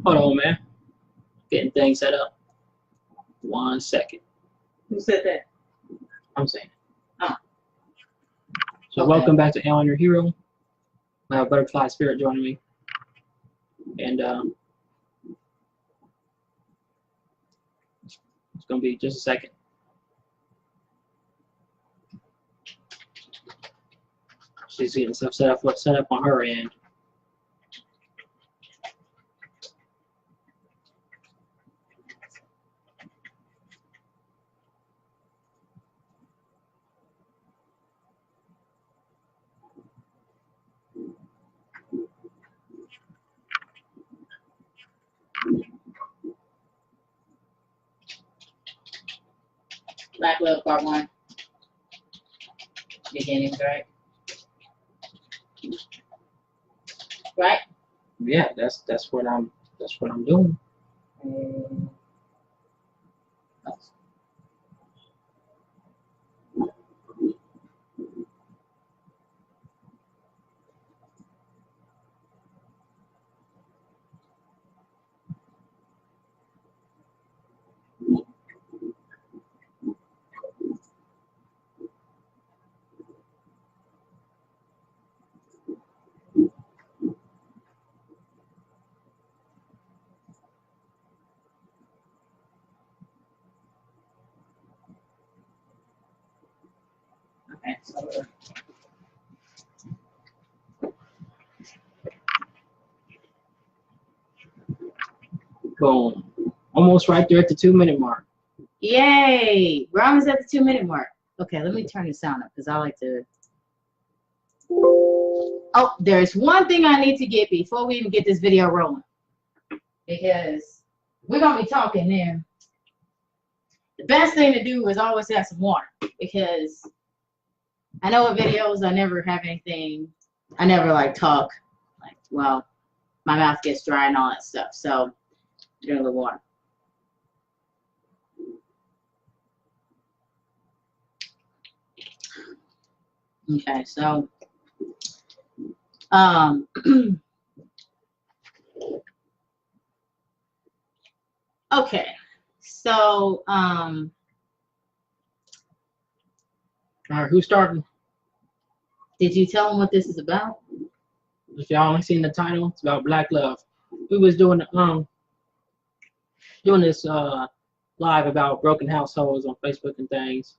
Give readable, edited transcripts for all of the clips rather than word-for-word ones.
Hold on, man. Getting things set up. 1 second. Who said that? I'm saying. Oh. So Okay. welcome back to On Your Hero. I have Butterfly Spirit joining me. And it's going to be just a second. She's getting stuff set up on her end. Black Love Part 1. Beginnings, right? Right? Yeah, that's what I'm doing. Okay, so Boom. Almost right there at the 2-minute mark. yay! We're almost at the 2-minute mark. Okay, let me turn the sound up because I like to. Oh, there's one thing I need to get before we even get this video rolling. Because we're going to be talking there. The best thing to do is always have some water. Because I know with videos, I never have anything. I never like talk. Like, well, my mouth gets dry and all that stuff. So, drink a little water. Okay, so okay, so All right, who's starting? did you tell them what this is about? If y'all ain't seen the title, it's about black love. We was doing this live about broken households on Facebook and things,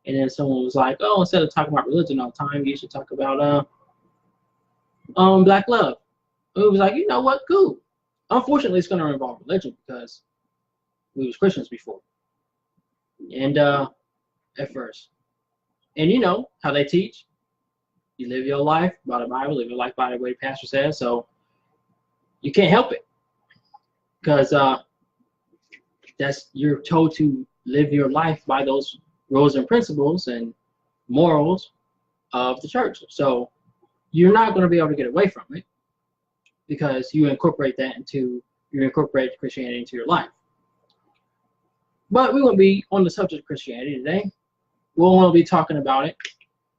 and then someone was like, "Oh, instead of talking about religion all the time, you should talk about black love." And we was like, "You know what? Cool." Unfortunately, it's going to involve religion because we was Christians before, and at first, and you know how they teach. You live your life by the Bible, live your life by the way the pastor says, so you can't help it. Because you're told to live your life by those rules and principles and morals of the church. So you're not going to be able to get away from it because you incorporate Christianity into your life. But we won't be on the subject of Christianity today. We'll only be talking about it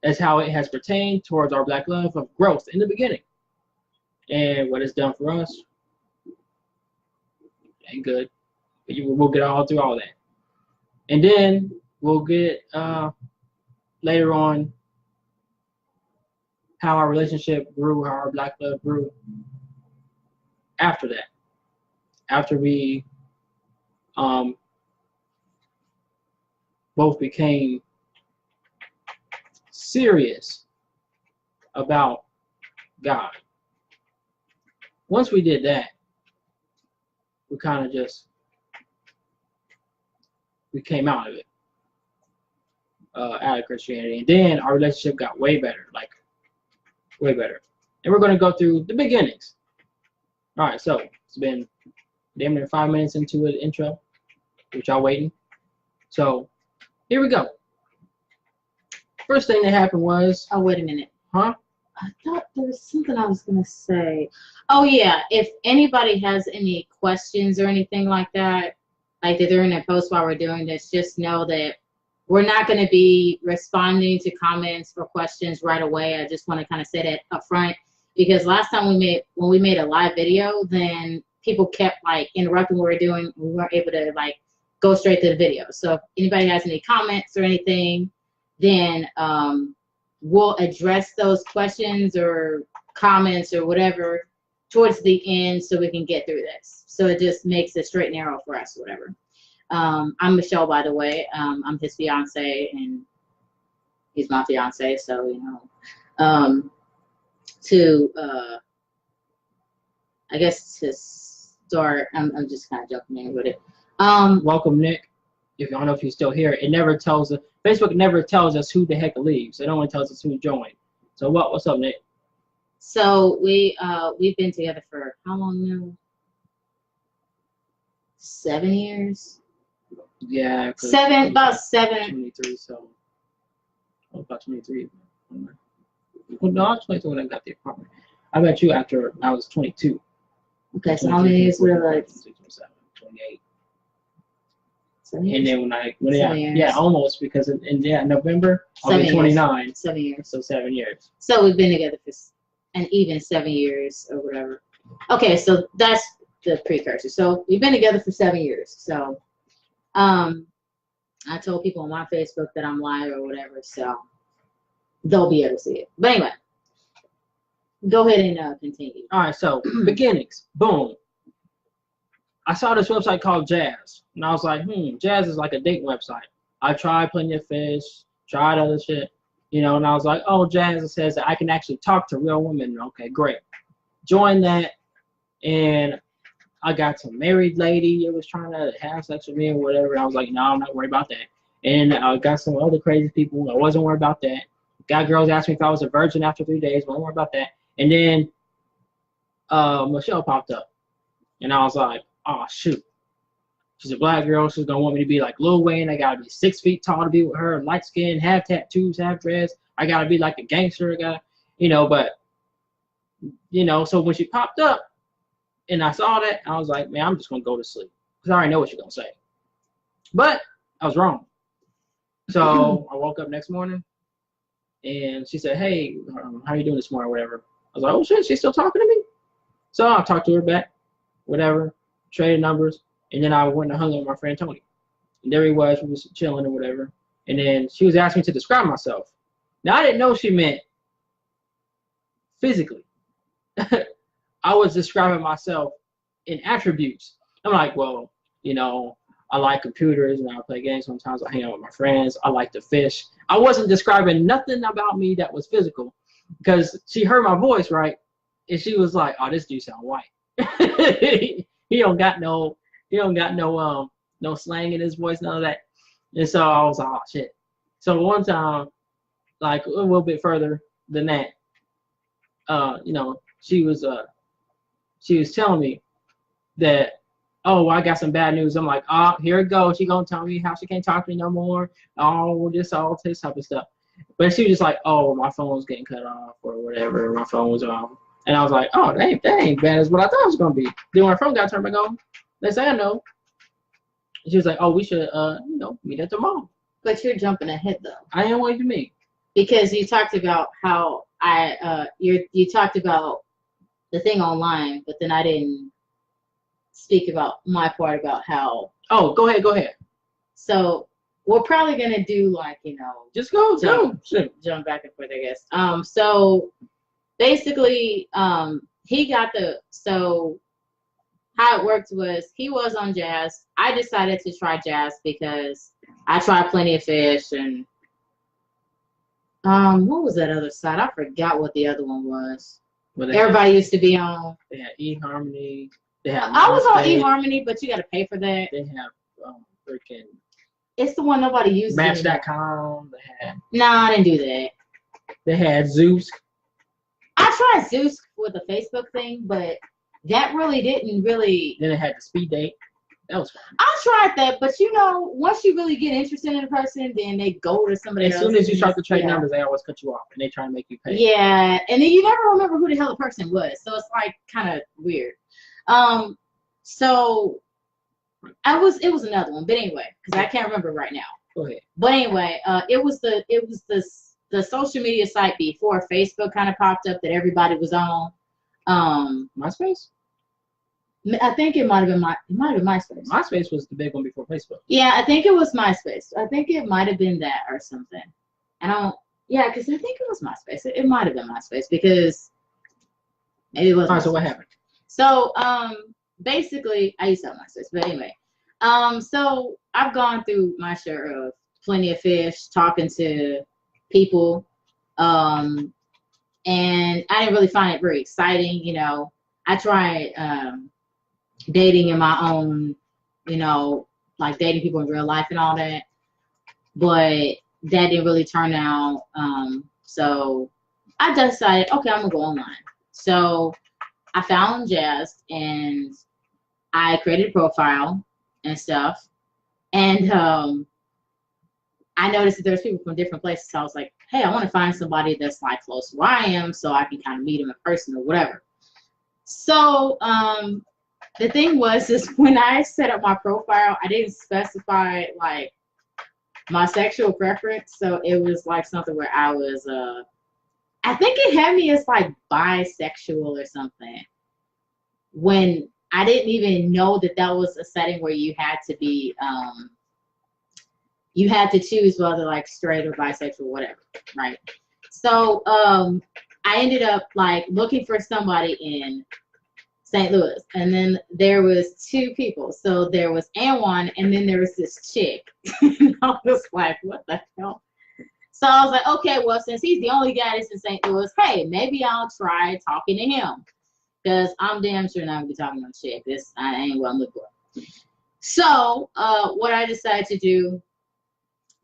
as how it has pertained towards our black love of growth in the beginning and what it's done for us. Ain't good. But we'll get all through all that. And then we'll get later on how our relationship grew, how our black love grew after that. After we both became serious about God. Once we did that, we kind of we came out of it, out of Christianity. And then our relationship got way better, like way better. And we're going to go through the beginnings. All right, so it's been damn near 5 minutes into an intro, which y'all waiting. So here we go. First thing that happened was... Oh, wait a minute. Huh? I thought there was something I was going to say. Oh, yeah. If anybody has any questions or anything like that, like that they're in a post while we're doing this, just know that we're not going to be responding to comments or questions right away. I just want to kind of say that up front, because last time when we made a live video, then people kept like interrupting what we're doing. We weren't able to like go straight to the video. So if anybody has any comments or anything, then we'll address those questions or comments or whatever towards the end so we can get through this. So it just makes it straight and narrow for us, whatever. I'm Michelle, by the way. I'm his fiance, and he's my fiance. So, you know, I guess to start, I'm just kind of jumping in with it. Welcome, Nick. If I don't know if you're still here, it never tells us. Facebook never tells us who the heck leaves. It only tells us who joined. So what's up, Nick? So we've been together for how long now? 7 years. Yeah. About seven. 23. So about 23. Well, no, I was 22 when I got the apartment. I met you after I was 22. Okay, so how many years were like? 28. 7 years. And then when almost, because in November I'll be 29. Years. 7 years. So 7 years. So we've been together for an even 7 years or whatever. Okay, so that's the precursor. So we've been together for 7 years. So I told people on my Facebook that I'm live or whatever, so they'll be able to see it. But anyway, go ahead and continue. All right, so beginnings. Boom. I saw this website called Jazz, and I was like, Jazz is like a dating website. I tried Plenty of Fish, tried other shit, you know, and I was like, oh, Jazz says that I can actually talk to real women. Okay, great. Join that, and I got some married lady that was trying to have sex with me or whatever. I was like, no, I'm not worried about that. And I got some other crazy people. I wasn't worried about that. Got girls asking me if I was a virgin after 3 days. Wasn't worried about that. And then Michelle popped up, and I was like, oh, shoot. She's a black girl. She's going to want me to be like Lil Wayne. I got to be 6 feet tall to be with her. Light skin, have tattoos, have dreads. I got to be like a gangster. But, so when she popped up and I saw that, I was like, man, I'm just going to go to sleep because I already know what you're going to say. But I was wrong. So I woke up next morning and she said, hey, how are you doing this morning or whatever. I was like, oh, shit, she's still talking to me? So I talked to her back, whatever. Traded numbers, and then I went and hung out with my friend Tony. And there he was, we was chilling or whatever. And then she was asking me to describe myself. Now, I didn't know she meant physically. I was describing myself in attributes. I'm like, well, I like computers and I play games sometimes. I hang out with my friends. I like to fish. I wasn't describing nothing about me that was physical because she heard my voice, right? And she was like, oh, this dude sound white. He don't got no slang in his voice, none of that. And so I was like, oh shit. So one time, like a little bit further than that, she was telling me that, oh, I got some bad news. I'm like, oh, here it goes. She gonna tell me how she can't talk to me no more. Oh, just all this type of stuff. But she was just like, oh, my phone was getting cut off or whatever. My phone was off. And I was like, oh, that ain't bad as what I thought it was going to be. Then when my phone got turned back on, next thing I know, she was like, oh, we should, meet at the mall. But you're jumping ahead, though. I am. What do you mean? Because you talked about how you talked about the thing online, but then I didn't speak about my part about how. Oh, go ahead. So we're probably going to do just go. Jump back and forth, I guess. So basically, he got so how it worked was he was on Jazz. I decided to try Jazz because I tried Plenty of Fish and what was that other site? I forgot what the other one was. Everybody used to be on. They had eHarmony. I was on eHarmony, but you got to pay for that. They have freaking. It's the one nobody uses. Match.com. I didn't do that. They had Zeus. I tried Zeus with the Facebook thing, but that didn't. Then it had the Speed Date. That was fun. I tried that, but once you really get interested in a person, then they go to somebody else. As soon as you start to trade numbers, they always cut you off and they try to make you pay. Yeah, and then you never remember who the hell the person was, so it's like kind of weird. So it was another one, but anyway, because I can't remember right now. Go ahead. But anyway, it was the social media site before Facebook kind of popped up that everybody was on. MySpace? I think it might have been MySpace. MySpace was the big one before Facebook. Yeah, I think it was MySpace. I think it might have been that or something. Yeah, because I think it was MySpace. It might have been MySpace because maybe it was. All right, so what happened? So, basically, I used to have MySpace, but anyway. So I've gone through my share of Plenty of Fish, talking to people, and I didn't really find it very exciting. You know, I tried dating in my own, you know, like dating people in real life and all that, but that didn't really turn out. So I decided, okay, I'm gonna go online. So I found Jazz and I created a profile and stuff. And I noticed that there's people from different places. So I was like, hey, I want to find somebody that's like close to where I am so I can kind of meet them in person or whatever. So the thing was is when I set up my profile, I didn't specify like my sexual preference. So it was like something where I was I think it had me as like bisexual or something, when I didn't even know that that was a setting where you had to be you had to choose whether like straight or bisexual, whatever, right? So I ended up like looking for somebody in St. Louis, and then there was two people. So there was Anwan, and then there was this chick. And I was like, what the hell? So I was like, okay, well, since he's the only guy that's in St. Louis, hey, maybe I'll try talking to him, because I'm damn sure not gonna be talking no shit. This I ain't what I'm looking for. So what I decided to do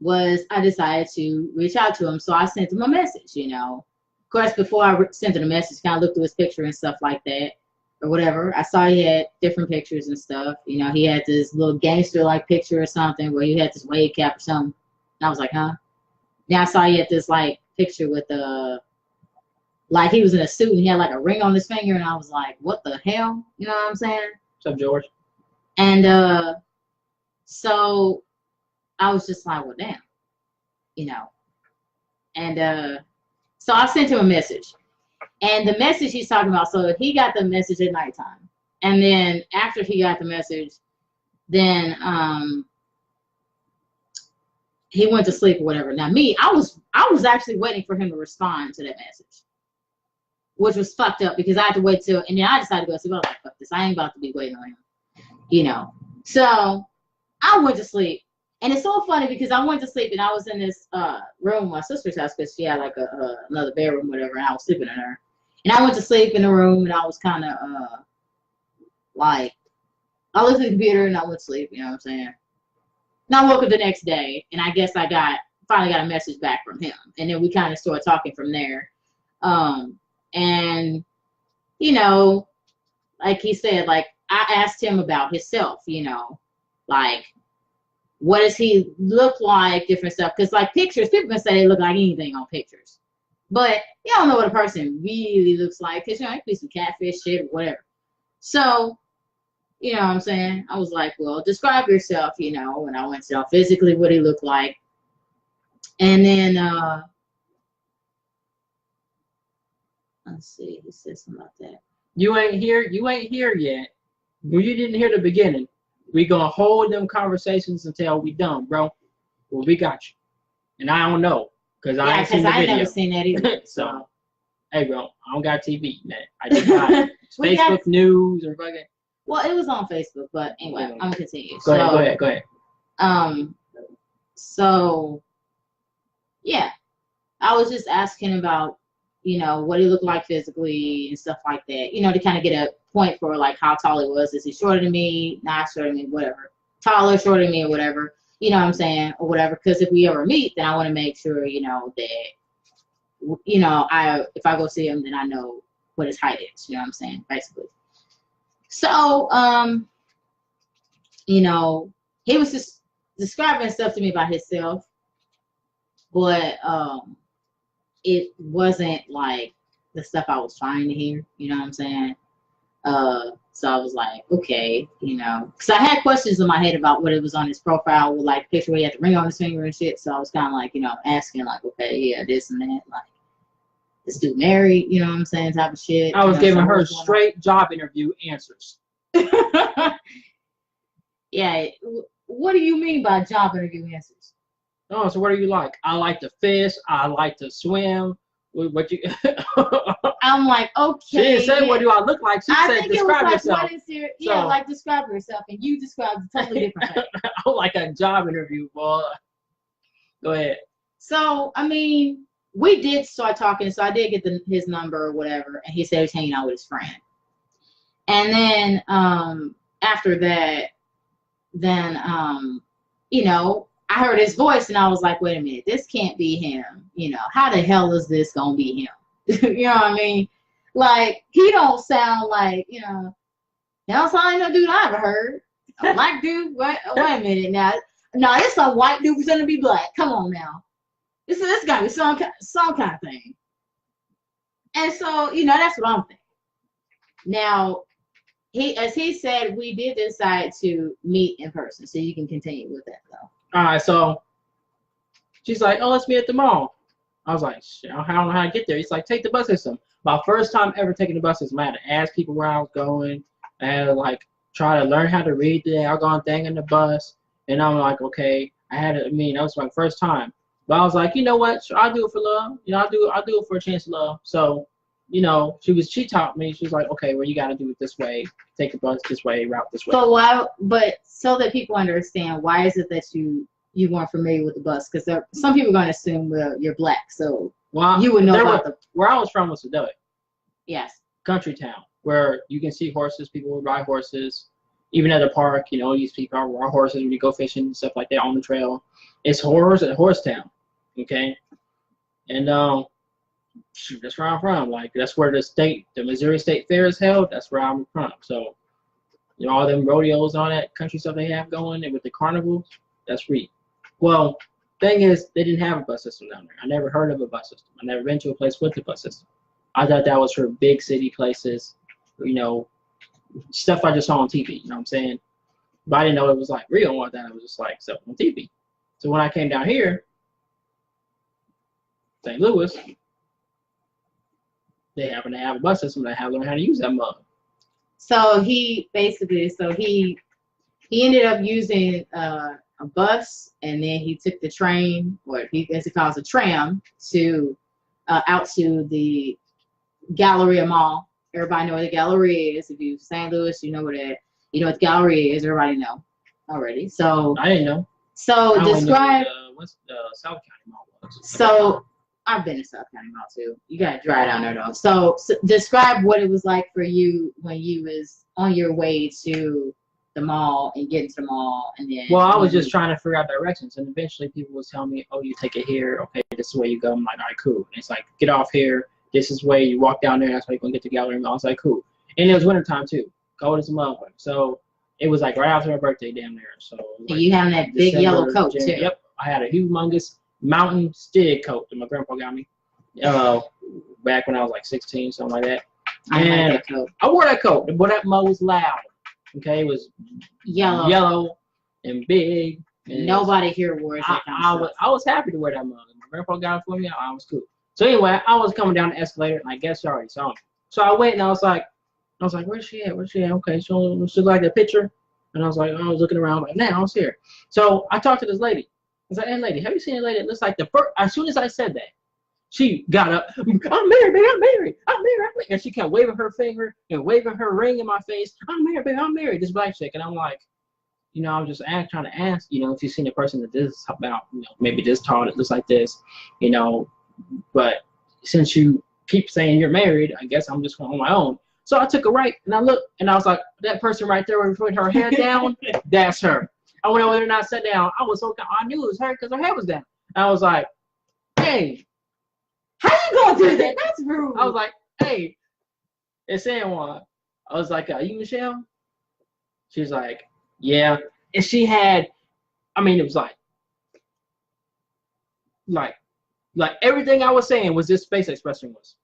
was I decided to reach out to him. So I sent him a message, you know. Of course, before I sent him a message, kind of looked through his picture and stuff like that, or whatever. I saw he had different pictures and stuff. You know, he had this little gangster-like picture or something where he had this wave cap or something. And I was like, huh? Then I saw he had this, like, picture with like he was in a suit and he had, like, a ring on his finger. And I was like, what the hell? You know what I'm saying? What's up, George? And so I was just like, well, damn. You know. And so I sent him a message. And the message he's talking about, so he got the message at nighttime. And then after he got the message, then he went to sleep or whatever. Now me, I was actually waiting for him to respond to that message, which was fucked up because I had to wait till, and then I decided to go sleep. I was like, fuck this, I ain't about to be waiting on him, you know. So I went to sleep. And it's so funny because I went to sleep and I was in this room, my sister's house, because she had like another bedroom, whatever, and I was sleeping in her. And I went to sleep in the room and I was kind of like, I looked at the computer and I went to sleep, you know what I'm saying? And I woke up the next day and I guess I finally got a message back from him. And then we kind of started talking from there. And, you know, like he said, like I asked him about himself, you know, like, what does he look like, different stuff. Because like pictures, people can say they look like anything on pictures. But you don't know what a person really looks like. Because, you know, it could be some catfish shit or whatever. So, you know what I'm saying? I was like, well, describe yourself, you know. And I went to physically what he looked like. And then, let's see, he said something about that. You ain't here yet. Well, you didn't hear the beginning. We gonna hold them conversations until we done, bro. Well, we got you. And I don't know, because I ain't seen the video. Never seen that either. So, hey, bro, I don't got TV, man. I just got Facebook news or fucking. Well, it was on Facebook, but anyway, I'm gonna continue. Go ahead. So, yeah, I was just asking about, you know, what he looked like physically and stuff like that, you know, to kind of get a point for like how tall he was. Is he shorter than me? Not shorter than me, whatever. Taller, shorter than me, or whatever. You know what I'm saying? Or whatever. Because if we ever meet, then I want to make sure, you know, that, you know, if I go see him, then I know what his height is. You know what I'm saying? Basically. So, you know, he was just describing stuff to me about himself, but it wasn't like the stuff I was trying to hear. You know what I'm saying? So I was like, okay, you know, because I had questions in my head about what it was on his profile with like picture where he had the ring on his finger and shit. So I was kind of like, you know, asking like, okay, yeah, this and that, like, this dude married, you know what I'm saying, type of shit. I was you know, giving so her what's going straight job interview answers. on? Yeah. What do you mean by job interview answers? Oh, so what do you like? I like to fish. I like to swim. What you? I'm like, okay. She didn't say yeah. what do I look like. She I said think it was describe like, yourself. what is your, yeah, So- like describe yourself, and you described a totally different thing. I'm like a job interview, boy. Go ahead. So, I mean, we did start talking, so I did get his number or whatever, and he said he was hanging out with his friend. And then after that, then you know, I heard his voice, and I was like, wait a minute, this can't be him. You know, how the hell is this gonna be him? You know what I mean? Like, he don't sound like, you know, he don't sound like no dude I ever heard. A black dude? Wait a minute now. No, this some white dude pretending to be black. Come on now. This gotta be some kind of thing. And so, you know, that's what I'm thinking. Now, as he said, we did decide to meet in person, so you can continue with that though. All right, so she's like, "Oh, let's meet at the mall." I was like, "Shit, I don't know how to get there." He's like, "Take the bus system." My first time ever taking the bus system, I had to ask people where I was going. I had to like try to learn how to read the doggone thing in the bus. And I'm like, okay, that was my first time. But I was like, you know what? Sure, I'll do it for love. You know, I'll do it for a chance of love. So, you know, she taught me. She was like, okay, well, you got to do it this way. Take the bus this way, route this way. But so that people understand, why is it that you weren't familiar with the bus? Because some people are going to assume, well, you're black, so you would know about where I was from was Sedona. Yes. Country town, where you can see horses. People will ride horses. Even at the park, you know, these people are horses when you go fishing and stuff like that on the trail. It's horse town, okay? And that's where I'm from. Like, that's where the Missouri State Fair is held. That's where I'm from. So, you know, all them rodeos and all that country stuff they have going, and with the carnivals, that's free. Well, thing is, they didn't have a bus system down there. I never heard of a bus system. I never been to a place with a bus system. I thought that was for big city places, you know, stuff I just saw on TV, you know what I'm saying? But I didn't know it was like real. I thought it was just like stuff on TV. So when I came down here, St. Louis, they happen to have a bus system that I have to learn how to use that mug. So he ended up using a bus, and then he took the train, or as he calls a tram, to out to the Galleria Mall. Everybody know where the Galleria is. If you St. Louis, you know what the Galleria is. Everybody know already. So I didn't know. So describe what's the South County Mall was. So I've been to South County Mall too. You gotta drive down there though. So describe what it was like for you when you was on your way to the mall and getting to the mall, and then. Well, I was just trying to figure out directions, and eventually people was telling me, "Oh, you take it here. Okay, this is the way you go." I'm like, "All right, cool." And it's like, get off here. This is where you walk down there. That's why you're gonna get to Gallery Mall. I was like, cool. And it was wintertime too, cold as a motherfucker. So it was like right after my birthday, damn near. So like you having that big yellow coat too. Yep, I had a humongous mountain Stig coat that my grandpa got me. Back when I was like 16, something like that. And like that coat. I wore that coat, but that mug was loud. Okay, it was yellow and big. And nobody here wears that kind of stuff. I was happy to wear that mug. My grandpa got it for me. I was cool. So anyway, I was coming down the escalator, and I guess you already saw me. So I went, and I was like, where's she at? Where's she at? Okay, so she like that picture. And I was like, I was looking around, like, now I was here. So I talked to this lady. I was like, hey, lady, have you seen a lady that looks like the first? As soon as I said that, she got up. I'm married, baby. I'm married. I'm married. And she kept waving her finger and waving her ring in my face. I'm married, baby. I'm married. This black chick. And I'm like, you know, I'm just trying to ask, you know, if you've seen a person that this about, you know, maybe this tall, that looks like this, you know. But since you keep saying you're married, I guess I'm just on my own. So I took a right, and I looked, and I was like, that person right there with her hair down, that's her. I went over there and I sat down. I knew it was her because her hair was down. I was like, hey. How you gonna do that? That's rude. I was like, hey, it's saying one. I was like, you Michelle? She's like, yeah. And she had, I mean, it was like everything I was saying was this face expression was.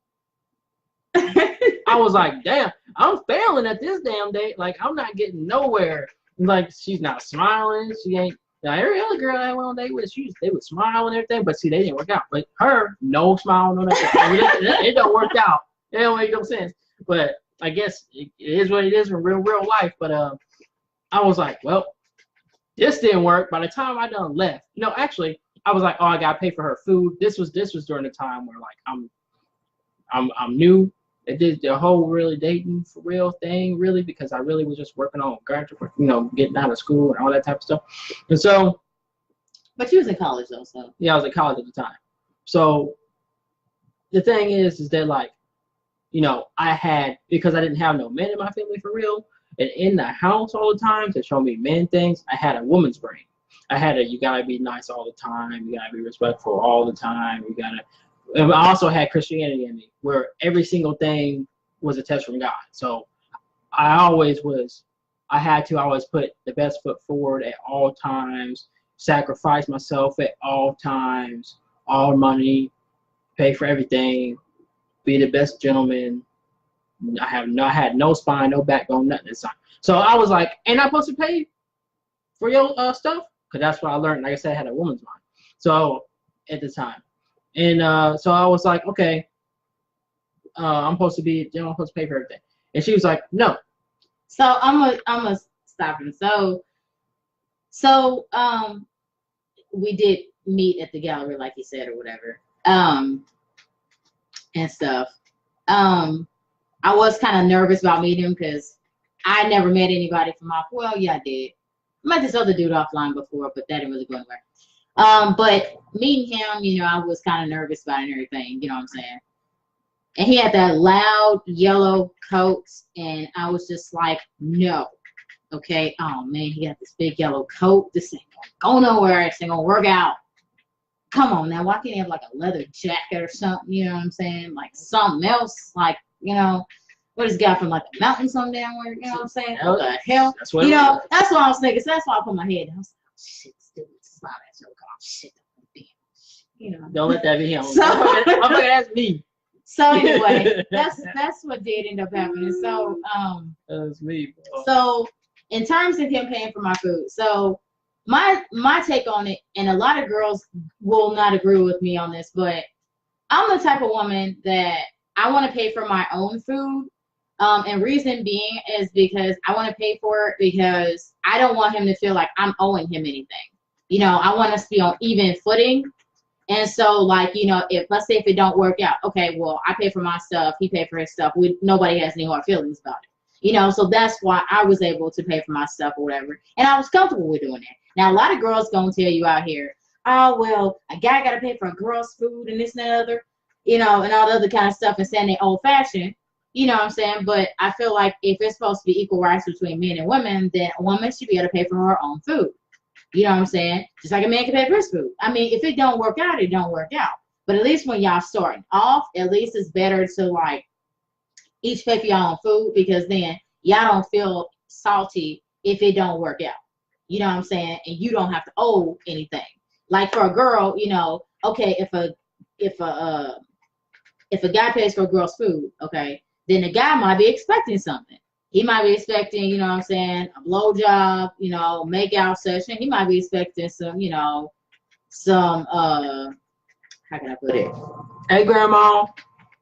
I was like, damn, I'm failing at this damn date. Like, I'm not getting nowhere. Like, she's not smiling. She ain't. Now, every other girl I went on date with, they would smile and everything, but see, they didn't work out. But her, no smile, no nothing. It don't work out. It don't make no sense. But I guess it is what it is in real life. But I was like, well, this didn't work. By the time I done left, actually, I was like, oh, I gotta pay for her food. This was during the time where like I'm new. I did the whole really dating for real thing, really, because I really was just working on graduate, getting out of school and all that type of stuff. And so, but you was in college though, so yeah, I was in college at the time. So the thing is that like, I had, because I didn't have no men in my family for real, and in the house all the time to show me men things, I had a woman's brain. I had you gotta be nice all the time, you gotta be respectful all the time, and I also had Christianity in me, where every single thing was a test from God. So I had to always put the best foot forward at all times, sacrifice myself at all times, all money, pay for everything, be the best gentleman. I had no spine, no backbone, nothing this time. So I was like, ain't I supposed to pay for your stuff? Because that's what I learned. Like I said, I had a woman's mind. So at the time. And so I was like, okay, I'm supposed to pay for everything. And she was like, no. So I'm gonna stop him. So we did meet at the gallery, like you said, or whatever, and stuff. I was kind of nervous about meeting him because I never met anybody from off. Well, yeah, I did. I met this other dude offline before, but that didn't really go anywhere. But meeting him, I was kind of nervous about it and everything, you know what I'm saying? And he had that loud yellow coat, and I was just like, no. Okay, oh man, he got this big yellow coat. This ain't gonna go nowhere. This ain't gonna work out. Come on now, why can't he have like a leather jacket or something, you know what I'm saying? Like something else, like, what is this guy from like the mountains some damn where, you know what I'm saying? What the hell? That's what that's what I was thinking. So that's why I put my head down. I was like, oh, shit, stupid, smile at your car. Shit, don't let that be him. So, okay, that's me. So anyway, that's what did end up happening. So that's me. Bro. So in terms of him paying for my food, so my take on it, and a lot of girls will not agree with me on this, but I'm the type of woman that I want to pay for my own food. And reason being is because I want to pay for it because I don't want him to feel like I'm owing him anything. I want us to be on even footing. And so, like, if let's say if it don't work out, okay, well, I pay for my stuff, he paid for his stuff. Nobody has any hard feelings about it. So that's why I was able to pay for my stuff or whatever. And I was comfortable with doing that. Now, a lot of girls gonna tell you out here, oh, well, a guy got to pay for a girl's food and this and that other, and all the other kind of stuff and saying they old fashioned. You know what I'm saying? But I feel like if it's supposed to be equal rights between men and women, then a woman should be able to pay for her own food. You know what I'm saying? Just like a man can pay for his food. I mean, if it don't work out, it don't work out. But at least when y'all starting off, at least it's better to like each pay for your own food, because then y'all don't feel salty if it don't work out. You know what I'm saying? And you don't have to owe anything. Like for a girl, okay, if a guy pays for a girl's food, okay, then the guy might be expecting something. He might be expecting, you know what I'm saying, a blowjob, make out session. He might be expecting some, how can I put it? Hey, Grandma.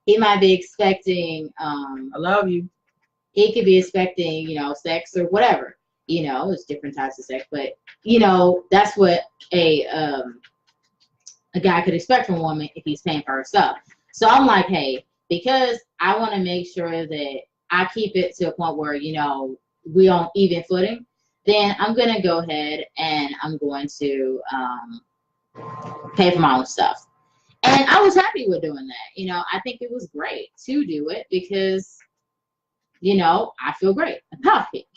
He might be expecting, I love you. He could be expecting, sex or whatever. It's different types of sex, but that's what a guy could expect from a woman if he's paying for her stuff. So I'm like, hey, because I want to make sure that I keep it to a point where, we on even footing, then I'm going to go ahead and I'm going to pay for my own stuff. And I was happy with doing that. I think it was great to do it because, I feel great about it,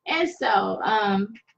And so,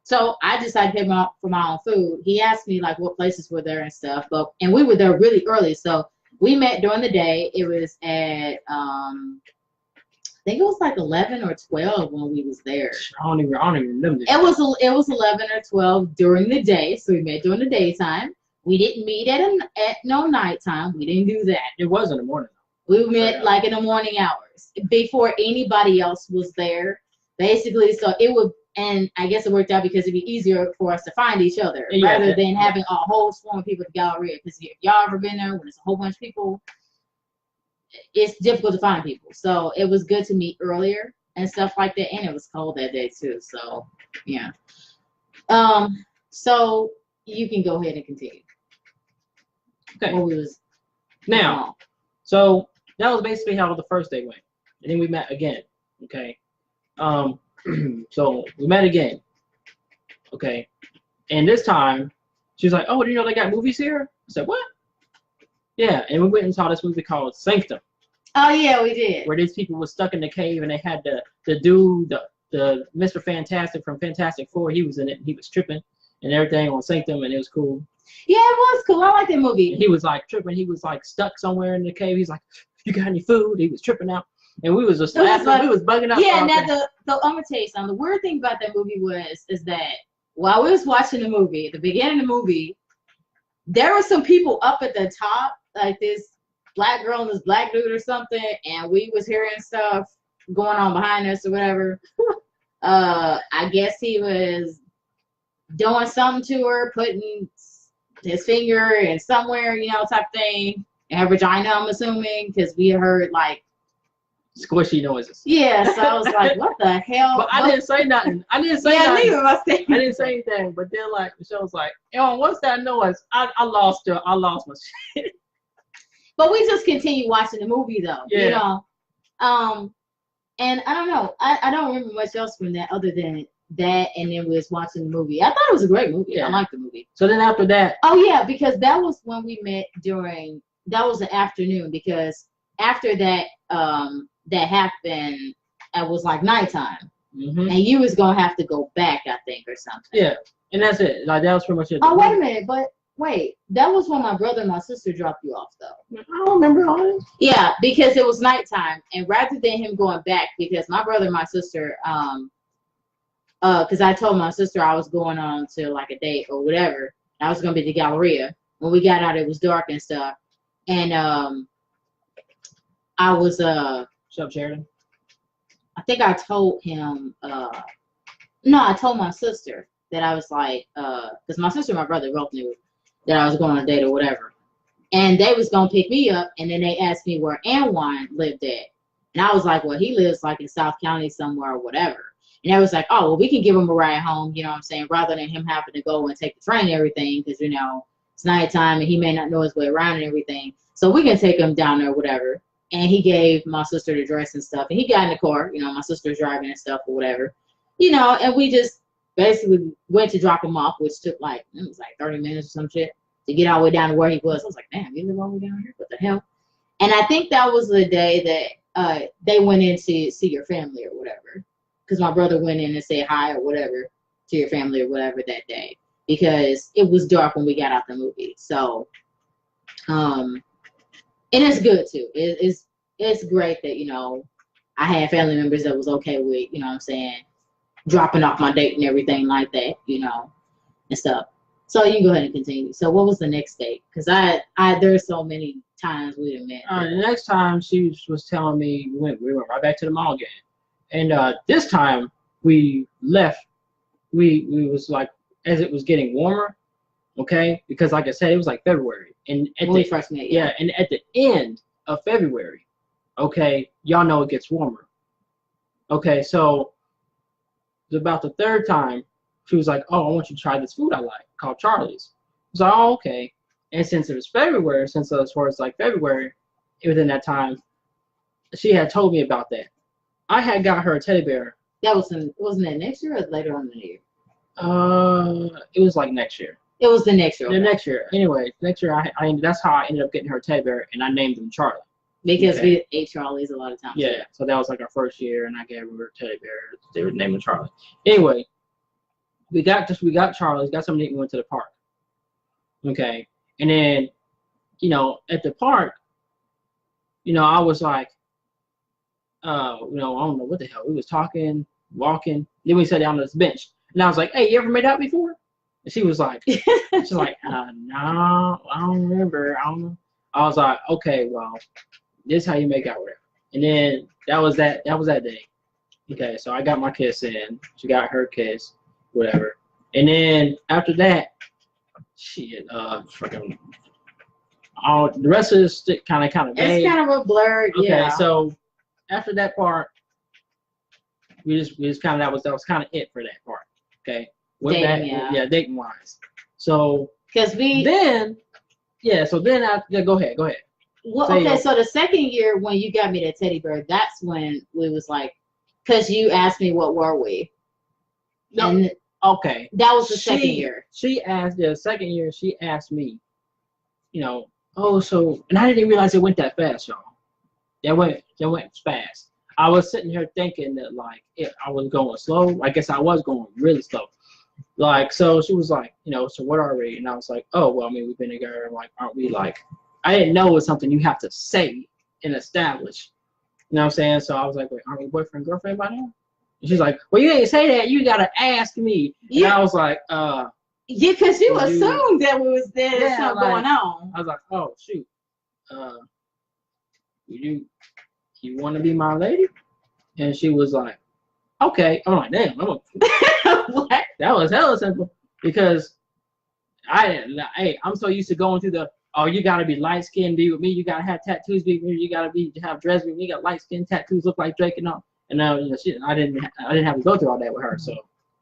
so I decided to pay for my own food. He asked me like what places were there and stuff, and we were there really early. So we met during the day. It was at I think it was like 11 or 12 when we was there. I don't even remember. It was 11 or 12 during the day. So we met during the daytime. We didn't meet at no nighttime. We didn't do that. It was in the morning. We met like in the morning hours before anybody else was there, basically. So it would, and I guess it worked out because it'd be easier for us to find each other rather than having a whole swarm of people at the Galleria. Because if y'all ever been there when it's a whole bunch of people, it's difficult to find people. So it was good to meet earlier and stuff like that. And it was cold that day too. So yeah. So you can go ahead and continue. Okay. What we was now, so that was basically how the first day went, and then we met again. Okay. So we met again. Okay. And this time, she was like, "Oh, do you know they got movies here?" I said, "What?" Yeah, and we went and saw this movie called Sanctum. Oh yeah, we did. Where these people were stuck in the cave, and they had the dude, the Mr. Fantastic from Fantastic Four. He was in it, and he was tripping and everything on Sanctum, and it was cool. Yeah, it was cool. I like that movie. And he was like tripping. He was like stuck somewhere in the cave. He's like, "You got any food?" He was tripping out, and we was just laughing. We was bugging out. Yeah, now the I'm gonna tell you something. The weird thing about that movie is that while we was watching the movie, at the beginning of the movie, there were some people up at the top, like this black girl and this black dude or something, and we was hearing stuff going on behind us or whatever. I guess he was doing something to her, putting his finger in somewhere, you know, type thing, in her vagina, I'm assuming, because we heard like squishy noises. Yeah, so I was like, what the hell? But I didn't say nothing. I didn't say nothing. Neither was I didn't say anything. But then like Michelle was like, what's that noise? I lost my shit. But we just continued watching the movie though. Yeah. You know. And I don't know. I don't remember much else from that other than that, and then we was watching the movie. I thought it was a great movie. Yeah. I liked the movie. So then after that. Oh yeah, because that was when we met that was the afternoon, because after that that happened, it was like nighttime. Mm-hmm. And you was gonna have to go back, I think, or something. Yeah. And that's it. Like that was pretty much it. Oh, wait a minute, but wait, that was when my brother and my sister dropped you off though. I don't remember all this. Yeah, because it was nighttime, and rather than him going back, because my brother and my sister because I told my sister I was going on to like a date or whatever. I was gonna be at the Galleria. When we got out, it was dark and stuff. And I was What's up, Sheridan? I think I told him no, I told my sister that I was like because my sister and my brother both knew that I was going on a date or whatever. And they was gonna pick me up, and then they asked me where Anwine lived at. And I was like, well, he lives like in South County somewhere or whatever. And I was like, oh, well, we can give him a ride home, you know what I'm saying, rather than him having to go and take the train and everything, because, you know, it's nighttime and he may not know his way around and everything. So we can take him down there or whatever. And he gave my sister the dress and stuff. And he got in the car, you know, my sister's driving and stuff or whatever. You know, and we just basically went to drop him off, which took like, it was like 30 minutes or some shit to get all the way down to where he was. I was like, damn, you live all the way down here? What the hell? And I think that was the day that they went in to see your family or whatever. Because my brother went in and said hi or whatever to your family or whatever that day. Because it was dark when we got out the movie. So, and it's good too. It's great that, you know, I had family members that was okay with, you know what I'm saying, dropping off my date and everything like that, you know, and stuff. So you can go ahead and continue. So what was the next date? Because there's so many times we done met. The next time she was telling me we went right back to the mall again. And this time we left, we was like, as it was getting warmer, okay? Because like I said, it was like February. And at when we first met, yeah, and at the end of February, okay, y'all know it gets warmer. Okay, so it was about the third time, she was like, oh, I want you to try this food I like, called Charlie's. I was like, oh, okay. And since it was February, since it was towards like February, within that time, she had told me about that. I had got her a teddy bear. That wasn't that next year or later on in the year? It was like next year. It was the next year. The next year. Anyway, next year that's how I ended up getting her a teddy bear, and I named him Charlie. Because we ate Charlie's a lot of times. Yeah, so that was like our first year, and I gave her a teddy bear. They were naming Charlie. Anyway, we got Charlie's, got something to eat, and went to the park. Okay, and then, you know, at the park, you know, I was like, you know, I don't know what the hell. We was talking, walking. Then we sat down on this bench. And I was like, hey, you ever made out before? And she was like, no, I don't remember. I don't know. I was like, okay, well, this is how you make out with her. And then that was that day. Okay, so I got my kiss in. She got her kiss, whatever. And then after that, shit, freaking all the rest of this kind of vague. It's kind of a blurred, okay, yeah. So after that part, we just kind of that was kind of it for that part. Okay, dating wise. So because so then go ahead. Well, okay, so the second year when you got me that teddy bear, that's when we was like, because you asked me what were we. No, and okay. That was the second year. She asked the second year. She asked me, you know, oh, so, and I didn't realize it went that fast, y'all. That went fast. I was sitting here thinking that like I was going slow. I guess I was going really slow. Like, so she was like, you know, so what are we? And I was like, oh, well, I mean, we've been together. Like, aren't we like? I didn't know it was something you have to say and establish. You know what I'm saying? So I was like, wait, aren't we boyfriend, girlfriend by now? And she's like, well, you ain't say that. You got to ask me. And I was like, yeah, because you assumed that we was there. There's something going on. I was like, oh, shoot. You want to be my lady? And she was like, okay. I'm like, damn. What? That was hella simple. Because I'm so used to going through the, oh, you gotta be light skinned, be with me. You gotta have tattoos, be with me. You gotta have dreads with me. You got light skin tattoos, look like Drake and all. And now, you know, I didn't have to go through all that with her. So,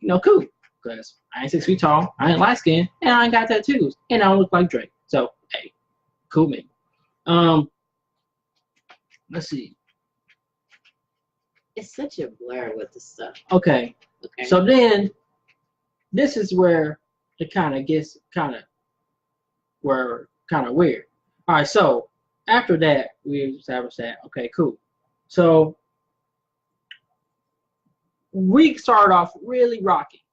you know, cool. Because I ain't 6 feet tall, I ain't light skinned, and I ain't got tattoos, and I don't look like Drake. So, hey, cool me. Let's see. It's such a blur with the stuff. Okay. So then, this is where it kind of gets kind of weird. All right, so after that, we established that, okay, cool. So we started off really rocky.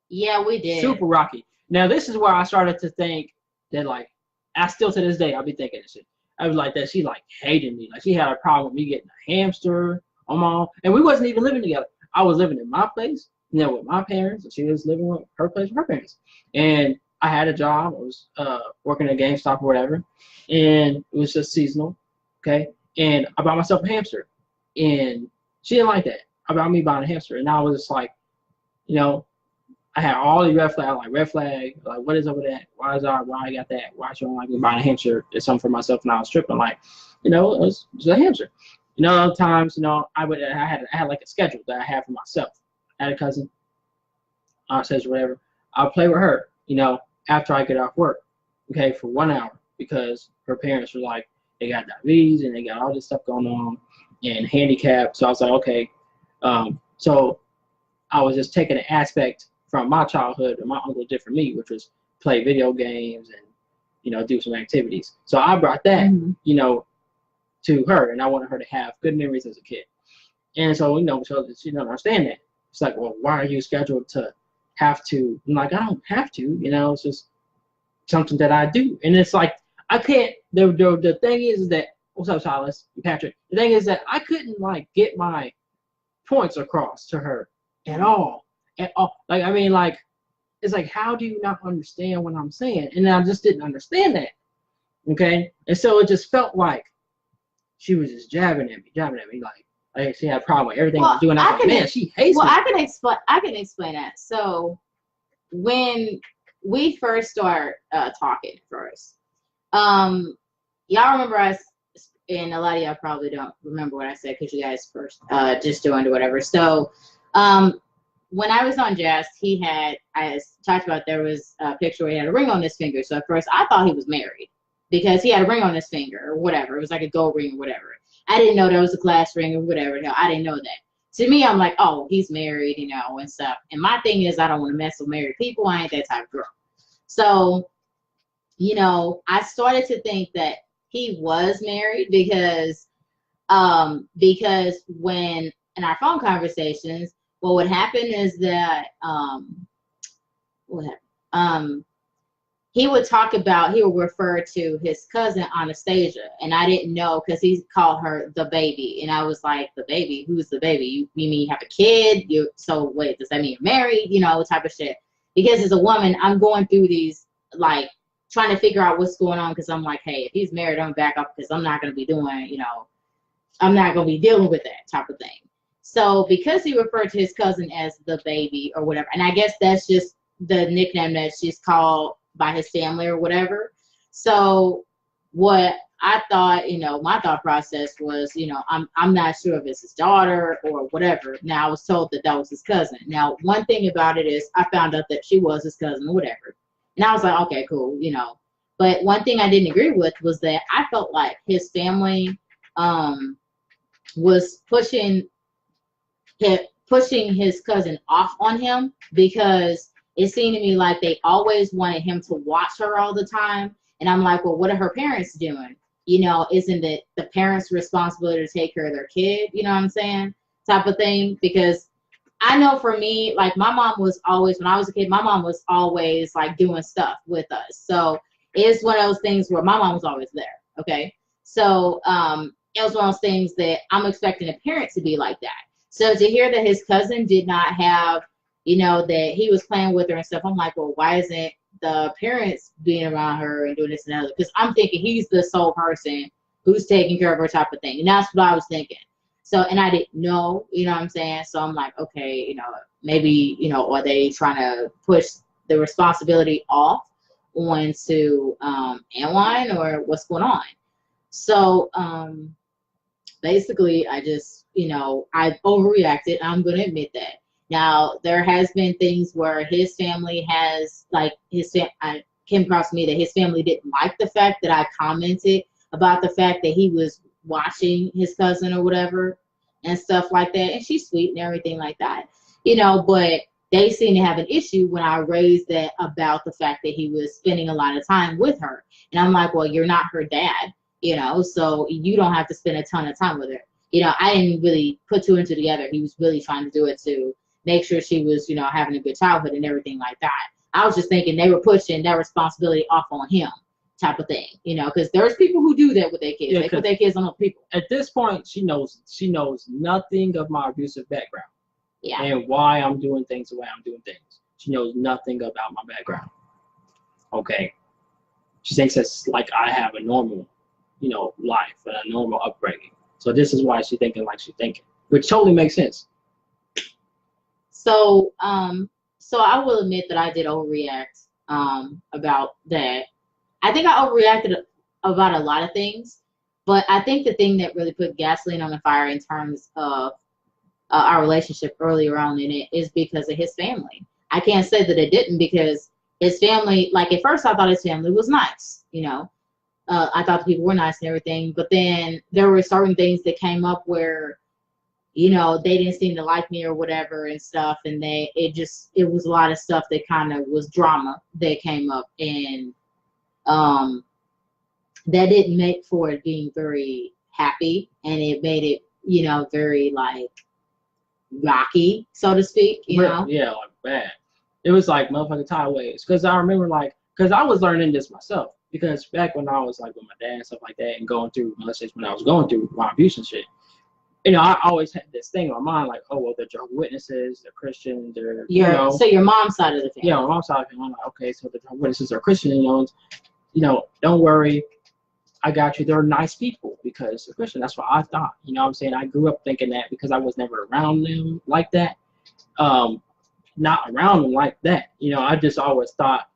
Yeah, we did. Super rocky. Now, this is where I started to think that, like, I still to this day, I'll be thinking this shit. I was like that she, like, hated me. Like, she had a problem with me getting a hamster on my own. And we wasn't even living together. I was living in my place, you know, with my parents, and she was living with her place with her parents. And I had a job. I was working at GameStop or whatever, and it was just seasonal, okay? And I bought myself a hamster, and she didn't like that about me buying a hamster. And I was just like, you know, I had all these red flag, like what is over that? Why I got that? Why she don't like me buying a hamster? It's something for myself, and I was tripping. Like, you know, it was a hamster. You know, other times, you know, I had like a schedule that I had for myself. I had a cousin, says whatever. I'll play with her, you know, after I get off work, okay, for 1 hour, because her parents were like, they got diabetes and they got all this stuff going on and handicapped. So I was like, okay. So I was just taking an aspect from my childhood that my uncle did for me, which was play video games and, you know, do some activities. So I brought that, you know, to her, and I wanted her to have good memories as a kid. And so, you know, so she didn't understand that. It's like, well, why are you scheduled to have to? I'm like, I don't have to, you know, it's just something that I do. And it's like, I can't, the thing is that, what's up, Silas, Patrick? The thing is that I couldn't, like, get my points across to her at all. Like, I mean, like, it's like, how do you not understand what I'm saying? And I just didn't understand that, okay? And so it just felt like she was just jabbing at me, like she had a problem with everything I was doing. I was like, man, she hates me. I can explain that. So when we first started talking first, y'all remember us, and a lot of y'all probably don't remember what I said because you guys first just joined or whatever. So when I was on Jazz, I talked about, there was a picture where he had a ring on his finger. So at first I thought he was married because he had a ring on his finger or whatever. It was like a gold ring or whatever. I didn't know that was a class ring or whatever. No, I didn't know that. To me, I'm like, oh, he's married, you know, and stuff. And my thing is, I don't want to mess with married people. I ain't that type of girl. So, you know, I started to think that he was married because when in our phone conversations, what would happen is that he would refer to his cousin Anastasia, and I didn't know because he called her the baby, and I was like, the baby? Who's the baby? You mean you have a kid? So wait, does that mean you're married? You know, type of shit. Because as a woman, I'm going through these like trying to figure out what's going on, because I'm like, hey, if he's married, I'm back up, because I'm not going to be doing, you know, I'm not going to be dealing with that type of thing. So because he referred to his cousin as the baby or whatever, and I guess that's just the nickname that she's called by his family or whatever. So what I thought, you know, my thought process was, you know, I'm not sure if it's his daughter or whatever. Now I was told that that was his cousin. Now, one thing about it is I found out that she was his cousin or whatever. And I was like, okay, cool, you know. But one thing I didn't agree with was that I felt like his family was pushing his cousin off on him, because it seemed to me like they always wanted him to watch her all the time. And I'm like, well, what are her parents doing? You know, isn't it the parents' responsibility to take care of their kid? You know what I'm saying? Type of thing. Because I know for me, like my mom was always, when I was a kid, my mom was always like doing stuff with us. So it's one of those things where my mom was always there. Okay. So it was one of those things that I'm expecting a parent to be like that. So to hear that his cousin did not have, you know, that he was playing with her and stuff, I'm like, well, why isn't the parents being around her and doing this and that? Because I'm thinking he's the sole person who's taking care of her type of thing. And that's what I was thinking. So, and I didn't know, you know what I'm saying? So I'm like, okay, you know, maybe, you know, are they trying to push the responsibility off onto Anwine, or what's going on? So basically I just, you know, I overreacted. I'm going to admit that. Now, there has been things where his family has, like, I came across me that his family didn't like the fact that I commented about the fact that he was watching his cousin or whatever and stuff like that. And she's sweet and everything like that, you know, but they seem to have an issue when I raised that about the fact that he was spending a lot of time with her. And I'm like, well, you're not her dad, you know, so you don't have to spend a ton of time with her. You know, I didn't really put two and two together. He was really trying to do it to make sure she was, you know, having a good childhood and everything like that. I was just thinking they were pushing that responsibility off on him, type of thing, you know, because there's people who do that with their kids. Yeah, they put their kids on other people. At this point, she knows nothing of my abusive background. Yeah. And why I'm doing things the way I'm doing things. She knows nothing about my background. Okay. She thinks it's like I have a normal, you know, life and a normal upbringing. So this is why she's thinking like she's thinking, which totally makes sense. So, so I will admit that I did overreact about that. I think I overreacted about a lot of things, but I think the thing that really put gasoline on the fire in terms of our relationship earlier on in it is because of his family. I can't say that it didn't, because his family, like at first I thought his family was nice, you know. I thought the people were nice and everything, but then there were certain things that came up where, you know, they didn't seem to like me or whatever and stuff, and it was a lot of stuff that kind of was drama that came up, and that didn't make for it being very happy, and it made it, you know, very like rocky, so to speak, you know? Yeah, like bad. It was like motherfucking sideways. Because I remember, like, because I was learning this myself. Because back when I was like with my dad and stuff like that, and going through, let's say when I was going through my abuse and shit, you know, I always had this thing in my mind, like, oh, well, they're Jehovah's Witnesses, they're Christian, they're, you know. So your mom's side of the family. Yeah, my mom's side of the family. I'm like, okay, so the Jehovah's Witnesses are Christian, you know, don't worry, I got you. They're nice people because they're Christian. That's what I thought. You know what I'm saying? I grew up thinking that because I was never around them like that. Not around them like that. You know, I just always thought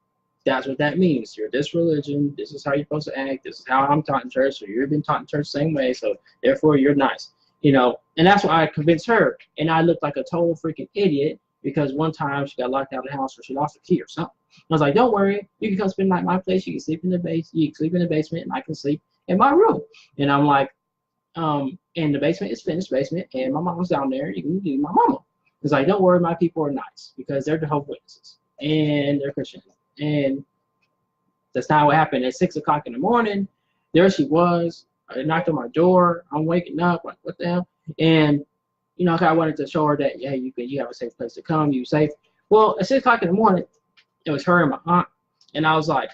that's what that means. You're this religion. This is how you're supposed to act. This is how I'm taught in church. So you've been taught in church the same way. So therefore, you're nice. You know, and that's why I convinced her. And I looked like a total freaking idiot because one time she got locked out of the house or she lost a key or something. I was like, don't worry, you can come spend the night at my place. You can sleep in the you can sleep in the basement, and I can sleep in my room. And I'm like, and the basement is finished basement, and my mom's down there. You can do my mama. It's like, don't worry, my people are nice because they're Jehovah's Witnesses and they're Christian. And that's not what happened. At 6 o'clock in the morning, there she was. I knocked on my door. I'm waking up, like, what the hell? And you know, I wanted to show her that, yeah, you have a safe place to come. You safe. Well, at 6 o'clock in the morning, it was her and my aunt, and I was like,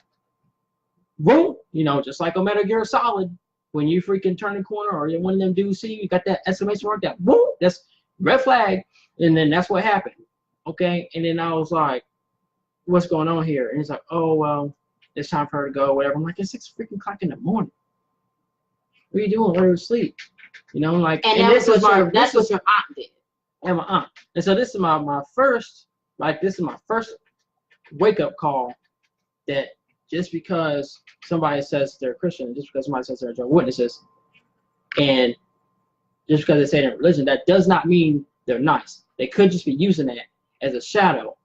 boom, you know, just like on Metal Gear Solid, when you freaking turn the corner or one of them dudes see you got that exclamation mark, that boom, that's red flag, and then that's what happened, okay? And then I was like, what's going on here? And it's like, oh, well, it's time for her to go, whatever. I'm like, it's 6 freaking o'clock in the morning. What are you doing? Let her sleep. You know, like, and that's what your aunt did. And my aunt. And so this is my first, like, this is my first wake-up call that just because somebody says they're Christian, just because somebody says they're Jehovah's Witnesses, and just because they say they're religion, that does not mean they're nice. They could just be using that as a shadow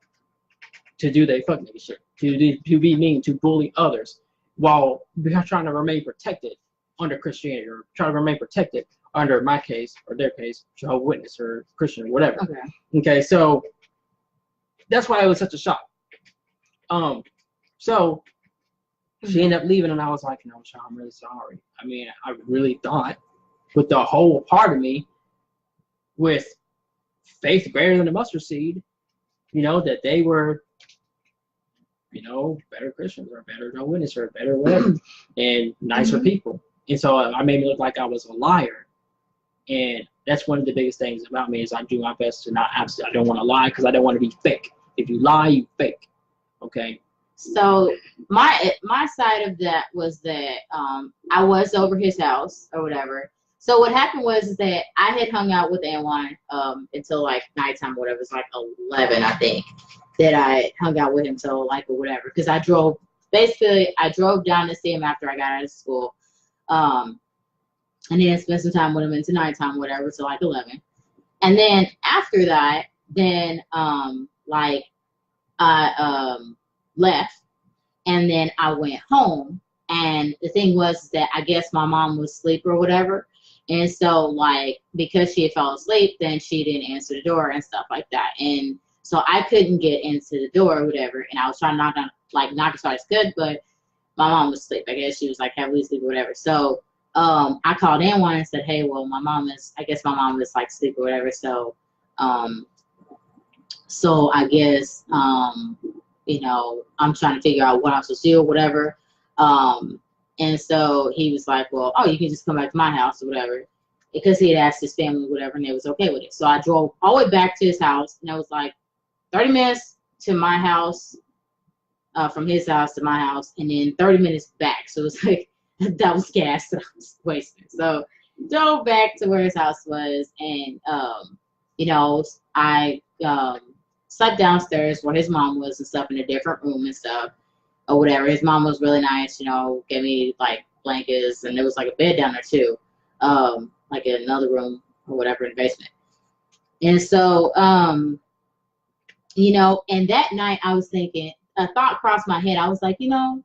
to do their fuck nigga shit, to be mean, to bully others, while trying to remain protected under Christianity, or try to remain protected under my case, or their case, Jehovah's Witness, or Christian, or whatever. Okay, so that's why it was such a shock. So she ended up leaving, and I was like, you know, Sean, I'm really sorry. I mean, I really thought, with the whole part of me, with faith greater than the mustard seed, you know, that they were, you know, better Christians, or better Jehovah's Witnesses, or better whatever, and nicer people. And so I made me look like I was a liar. And that's one of the biggest things about me, is I do my best to not, I don't want to lie, because I don't want to be fake. If you lie, you fake. Okay. So my side of that was that I was over his house or whatever. So what happened was that I had hung out with Anwan until like nighttime, whatever. It was like 11, I think, that I hung out with him till like or whatever. Because I drove down to see him after I got out of school, and then spent some time with him into nighttime, whatever, till like 11. And then after that, then like I left, and then I went home. And the thing was that I guess my mom was asleep or whatever, and so like because she had fell asleep, then she didn't answer the door and stuff like that, and so I couldn't get into the door or whatever. And I was trying to knock as hard as I could, but my mom was asleep. I guess she was like heavily asleep or whatever. So I called Anwan and said, hey, well, I guess my mom was like asleep or whatever. So I guess you know, I'm trying to figure out what I'm supposed to do or whatever. And so he was like, well, oh, you can just come back to my house or whatever, because he had asked his family whatever, and they was okay with it. So I drove all the way back to his house, and it was like 30 minutes to my house, from his house to my house, and then 30 minutes back. So it was like, that was gas that I was wasting. So drove back to where his house was, and you know, I slept downstairs where his mom was and stuff, in a different room and stuff or whatever. His mom was really nice, you know, gave me like blankets, and there was like a bed down there too, like in another room or whatever in the basement. And so you know, and that night I was thinking, a thought crossed my head. I was like, you know,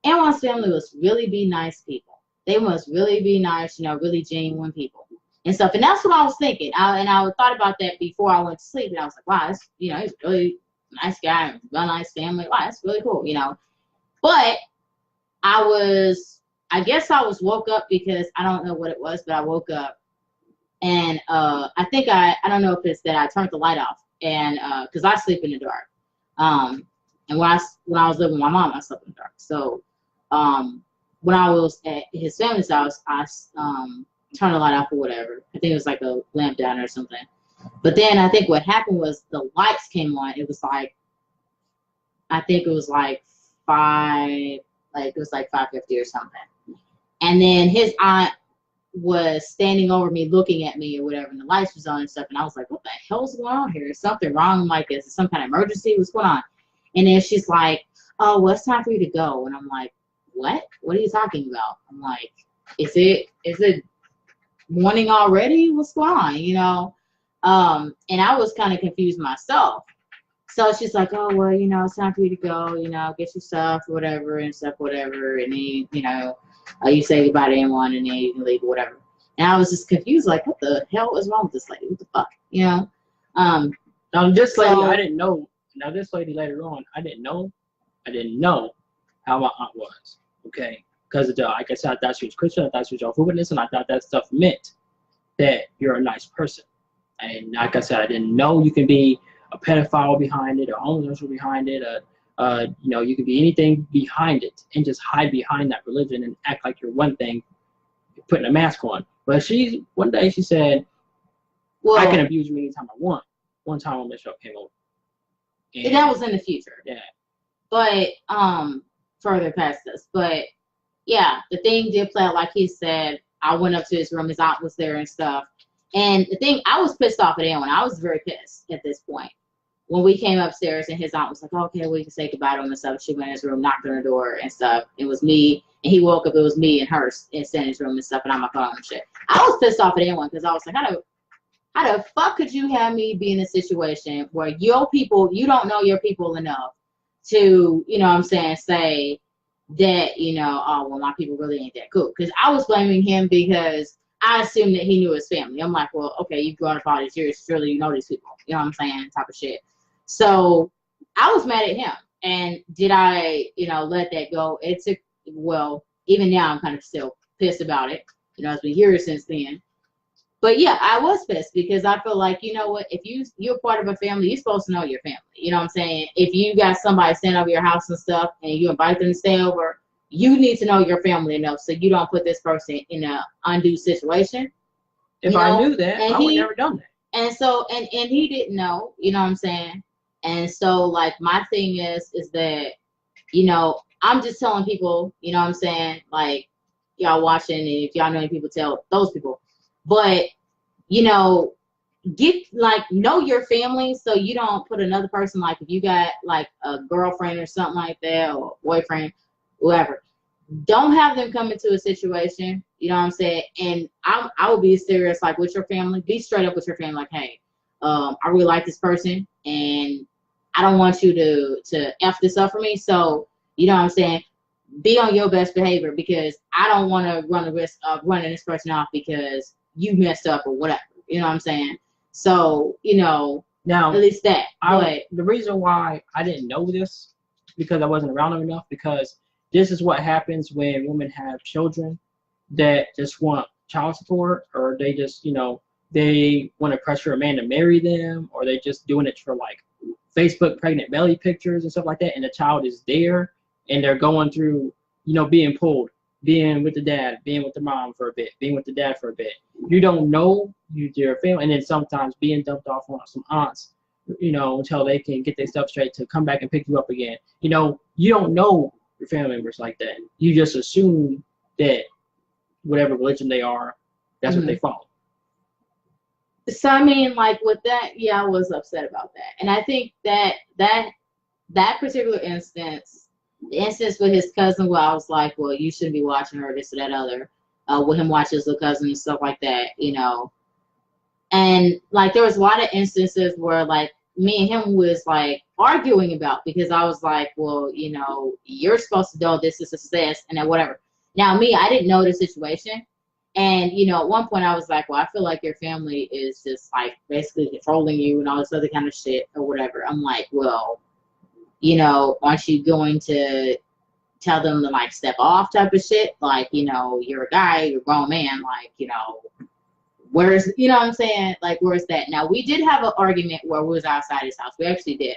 Anwan's family must really be nice people. They must really be nice, you know, really genuine people and stuff. And that's what I was thinking. I thought about that before I went to sleep, and I was like, wow, that's, you know, he's a really nice guy, real nice family. Wow, that's really cool, you know. But I guess I was woke up because I don't know what it was, but I woke up, and I think I don't know if it's that I turned the light off, and because I sleep in the dark. And when I was living with my mom, I slept in the dark. So when I was at his family's house, I turned the light off or whatever. I think it was like a lamp down or something. But then I think what happened was the lights came on. It was like, I think it was like 5:50 or something. And then his aunt was standing over me, looking at me or whatever, and the lights was on and stuff. And I was like, what the hell's going on here? Is something wrong? Like, is it some kind of emergency? What's going on? And then she's like, oh, well, it's time for you to go. And I'm like, what? What are you talking about? I'm like, is it morning already? What's going on? You know? And I was kind of confused myself. So she's like, oh, well, you know, it's time for you to go, you know, get your stuff, whatever, and stuff, whatever. And then, you know, you say goodbye to anyone, and then you can leave or whatever. And I was just confused, like, what the hell is wrong with this lady? What the fuck? You know? Now, this lady, I didn't know. Now, this lady later on, I didn't know how my aunt was, okay? Because, like I said, I thought she was Christian, I thought she was Jehovah's Witness, and I thought that stuff meant that you're a nice person. And like I said, I didn't know you can be a pedophile behind it, a homosexual behind it, you know, you can be anything behind it and just hide behind that religion and act like you're one thing, putting a mask on. But one day she said, well, I can abuse you anytime I want. One time when Michelle came over. And that was in the future. Yeah. But further past this. But yeah, the thing did play out like he said. I went up to his room, his aunt was there and stuff. And the thing, I was pissed off at him, and I was very pissed at this point. When we came upstairs and his aunt was like, okay, we can say goodbye to him and stuff. She went in his room, knocked on the door and stuff. It was me, and he woke up, it was me and her in his room and stuff, and I'm on my phone and shit. I was pissed off at anyone because I was like, how the fuck could you have me be in a situation where your people, you don't know your people enough to, you know what I'm saying, say that, you know, oh, well, my people really ain't that cool. Because I was blaming him because I assumed that he knew his family. I'm like, well, okay, you've grown up all these years, surely you know these people. You know what I'm saying? Type of shit. So I was mad at him. And did I, you know, let that go? It took, well, even now I'm kind of still pissed about it. You know, it's been years since then. But yeah, I was pissed because I feel like, you know what, if you're part of a family, you're supposed to know your family. You know what I'm saying? If you got somebody staying over your house and stuff and you invite them to stay over, you need to know your family enough so you don't put this person in an undue situation. If I knew that, I would never done that. And so, and he didn't know, you know what I'm saying? And so, like, my thing is that, you know, I'm just telling people, you know what I'm saying, like, y'all watching, and if y'all know any people, tell those people. But, you know, know your family so you don't put another person, like, if you got, like, a girlfriend or something like that, or boyfriend, whoever, don't have them come into a situation, you know what I'm saying? And I will be serious, like, with your family. Be straight up with your family, like, hey, I really like this person, and I don't want you to F this up for me. So, you know what I'm saying? Be on your best behavior because I don't want to run the risk of running this person off because you messed up or whatever. You know what I'm saying? So, you know, now at least that. The reason why I didn't know this because I wasn't around them enough, because this is what happens when women have children that just want child support, or they just, you know, they want to pressure a man to marry them, or they just doing it for like Facebook pregnant belly pictures and stuff like that, and the child is there and they're going through, you know, being pulled, being with the dad, being with the mom for a bit, being with the dad for a bit. You don't know your family, and then sometimes being dumped off on some aunts, you know, until they can get their stuff straight to come back and pick you up again. You know, you don't know your family members like that. You just assume that whatever religion they are, that's what they follow. So I mean, like with that, yeah, I was upset about that, and I think that particular instance, the instance with his cousin, where I was like, well, you shouldn't be watching her, this or that other, with him watching his little cousin and stuff like that, you know, and like there was a lot of instances where like me and him was like arguing about, because I was like, well, you know, you're supposed to know this is a success and then whatever. Now me, I didn't know the situation. And, you know, at one point I was like, well, I feel like your family is just like basically controlling you and all this other kind of shit or whatever. I'm like, well, you know, aren't you going to tell them to like step off type of shit? Like, you know, you're a guy, you're a grown man, like, you know, where's, you know what I'm saying? Like, where's that? Now, we did have an argument where we was outside his house. We actually did.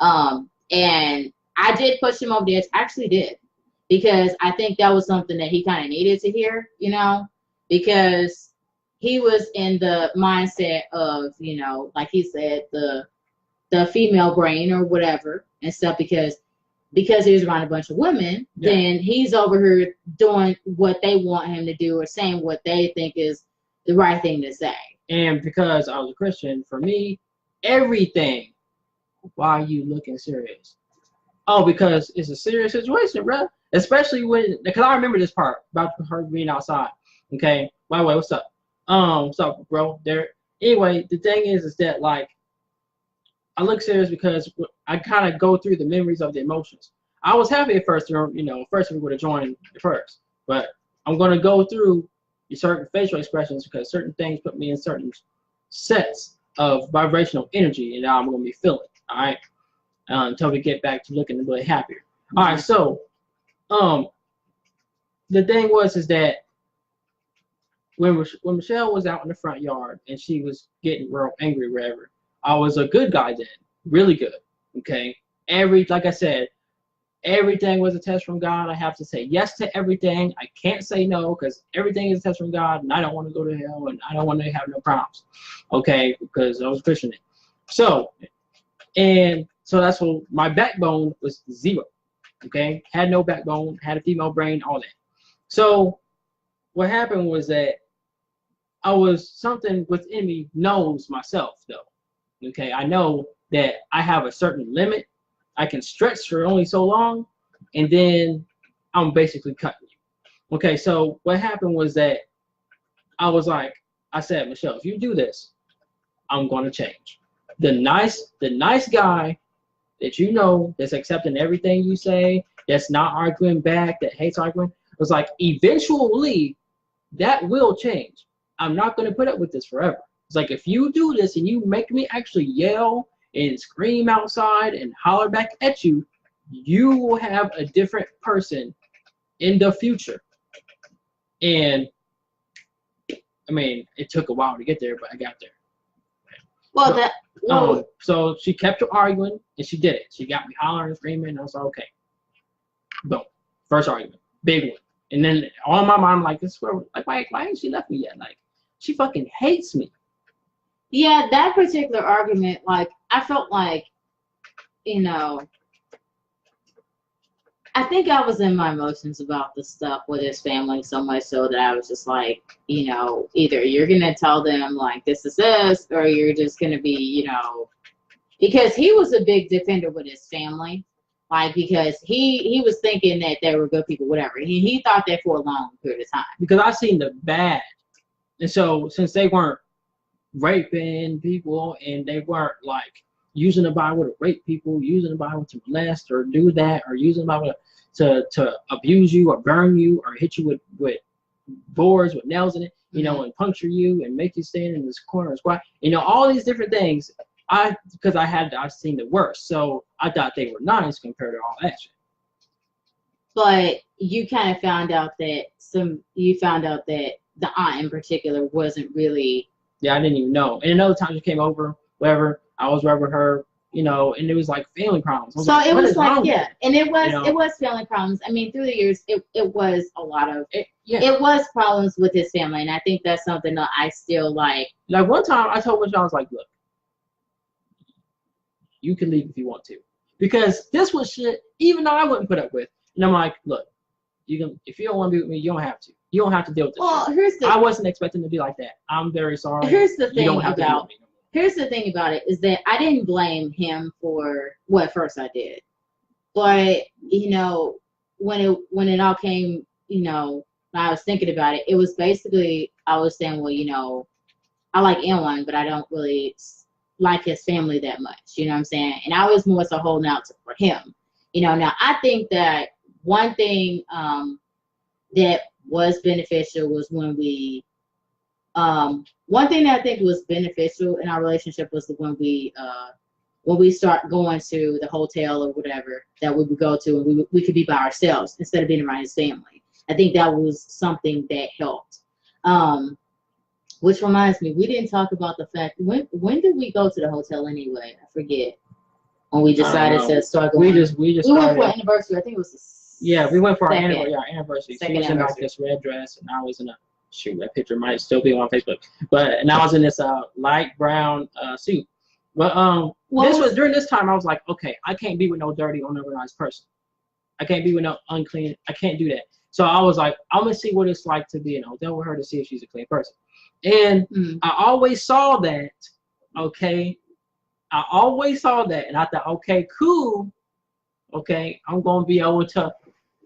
And I did push him over the edge. I actually did. Because I think that was something that he kind of needed to hear, you know? Because he was in the mindset of, you know, like he said, the female brain or whatever and stuff, because he was around a bunch of women, then he's over here doing what they want him to do or saying what they think is the right thing to say. And because I was a Christian, for me, everything, why are you looking serious? Oh, because it's a serious situation, bro. Especially when, because I remember this part about her being outside. Okay, by the way, what's up? What's up, bro? There. Anyway, the thing is that like, I look serious because I kind of go through the memories of the emotions. I was happy at first, you know, first we would have joined the first, but I'm gonna go through certain facial expressions because certain things put me in certain sets of vibrational energy, and now I'm gonna be feeling. All right, until we get back to looking a little happier. All right, so the thing is that when Michelle was out in the front yard and she was getting real angry, wherever, I was a good guy then, really good. Okay, like I said, everything was a test from God. I have to say yes to everything. I can't say no because everything is a test from God, and I don't want to go to hell, and I don't want to have no problems. Okay, because I was Christian. So that's what my backbone was, 0. Okay, had no backbone, had a female brain, all that. So what happened was that something within me knows myself though. Okay, I know that I have a certain limit. I can stretch for only so long, and then I'm basically cutting you. Okay, so what happened was that I said, Michelle, if you do this, I'm going to change. The nice guy that you know that's accepting everything you say, that's not arguing back, that hates arguing, was like, eventually that will change. I'm not going to put up with this forever. It's like, if you do this and you make me actually yell and scream outside and holler back at you, you will have a different person in the future. And I mean, it took a while to get there, but I got there. Well, so she kept arguing, and she did it. She got me hollering and screaming, and I was like, okay. Boom. First argument. Big one. And then on my mind, I'm like, why ain't she left me yet? Like, she fucking hates me. yeah, that particular argument, like, I felt like, you know, I think I was in my emotions about the stuff with his family so much so that I was just like, you know, either you're going to tell them, like, this is this, or you're just going to be, you know, because he was a big defender with his family. Like, because he was thinking that they were good people, whatever. He thought that for a long period of time. Because I seen the bad. And so, since they weren't raping people and they weren't, like, using the Bible to rape people, using the Bible to molest or do that, or using the Bible to abuse you or burn you or hit you with boards with nails in it, you know, and puncture you and make you stand in this corner and squat, you know, all these different things. I've seen the worst, so I thought they were nice compared to all that shit. But you kind of found out that the aunt in particular wasn't really. Yeah, I didn't even know. And another time she came over, whatever, I was right with her, you know, and it was like family problems. So it was like, yeah, and it was, you know? It was family problems. I mean, through the years, it was a lot of, it was problems with his family, and I think that's something that I still like. Like one time, I told Michelle, I was like, look, you can leave if you want to, because this was shit even though I wouldn't put up with. And I'm like, look, if you don't want to be with me, you don't have to. You don't have to deal with this. Well, I wasn't expecting to be like that. I'm very sorry. Here's the thing about it is that I didn't blame him for what first I did, but you know, when it all came, you know, when I was thinking about it, it was basically I was saying, well, you know, I like Elon, but I don't really like his family that much, you know what I'm saying? And I was more so holding out for him, you know. Now I think that one thing that was beneficial was when we one thing that I think was beneficial in our relationship was when we start going to the hotel or whatever that we would go to, and we could be by ourselves instead of being around his family. I think that was something that helped. Which reminds me, we didn't talk about the fact, when did we go to the hotel anyway? I forget. When we decided to start going. We went for an anniversary. I think it was we went for our anniversary. She was in like this red dress, and I was in that picture might still be on Facebook. And I was in this light brown suit. But during this time, I was like, okay, I can't be with no dirty, unorganized person. I can't be with no unclean. I can't do that. So I was like, I'm gonna see what it's like to be in a hotel with her to see if she's a clean person. And I always saw that, okay? I always saw that, and I thought, okay, cool. Okay, I'm going to be able to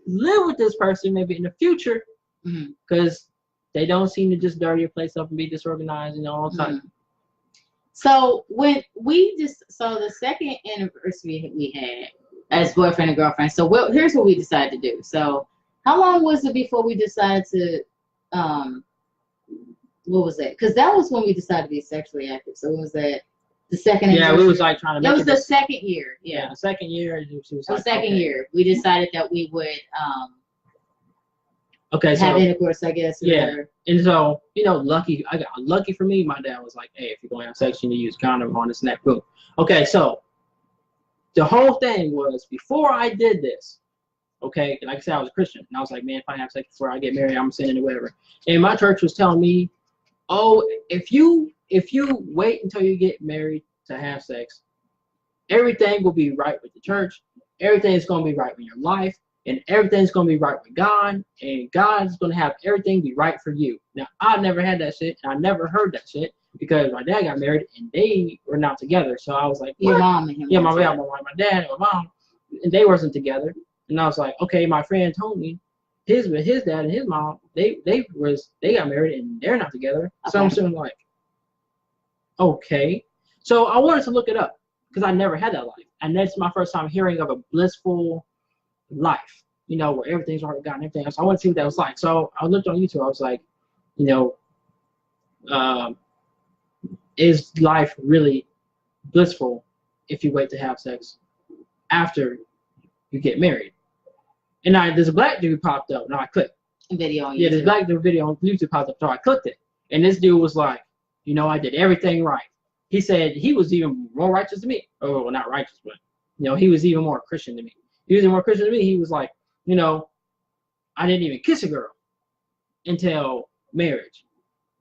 live with this person maybe in the future, because they don't seem to just dirty your place up and be disorganized and all the time. So when the second anniversary we had as boyfriend and girlfriend, so here's what we decided to do. So how long was it before we decided to, what was that? Because that was when we decided to be sexually active. So was that the second anniversary? Yeah, we was like trying to make it. It was the second year. Yeah, the second year. The second year. We decided that we would have intercourse, I guess. Yeah. Whatever. And so, you know, lucky for me, my dad was like, hey, if you're going to have sex, you need to use condom on this and that. Boom. Okay, so the whole thing was before I did this, okay, like I said, I was a Christian. And I was like, man, if I have sex before I get married, I'm sinning or whatever. And my church was telling me, oh, if you wait until you get married to have sex, everything will be right with the church. everything's going to be right with your life, and everything's going to be right with God, and God's going to have everything be right for you. Now, I never had that shit, and I never heard that shit because my dad got married and they were not together. So I was like, what? Your mom and him. Yeah, my dad and my mom, and they wasn't together. And I was like, okay, my friend told me his dad and his mom, they got married and they're not together. Okay. So I'm sitting like, okay. So I wanted to look it up because I never had that life. And that's my first time hearing of a blissful life, you know, where everything's right with God and everything else. I want to see what that was like. So I looked on YouTube. I was like, you know, is life really blissful if you wait to have sex after you get married? And there's a black dude popped up. No, I clicked. Video on YouTube. Yeah, this black dude video on YouTube popped up. So I clicked it. And this dude was like, you know, I did everything right. He said he was even more righteous than me. Oh, well, not righteous, but, you know, he was even more Christian than me. He was even more Christian than me. He was like, you know, I didn't even kiss a girl until marriage.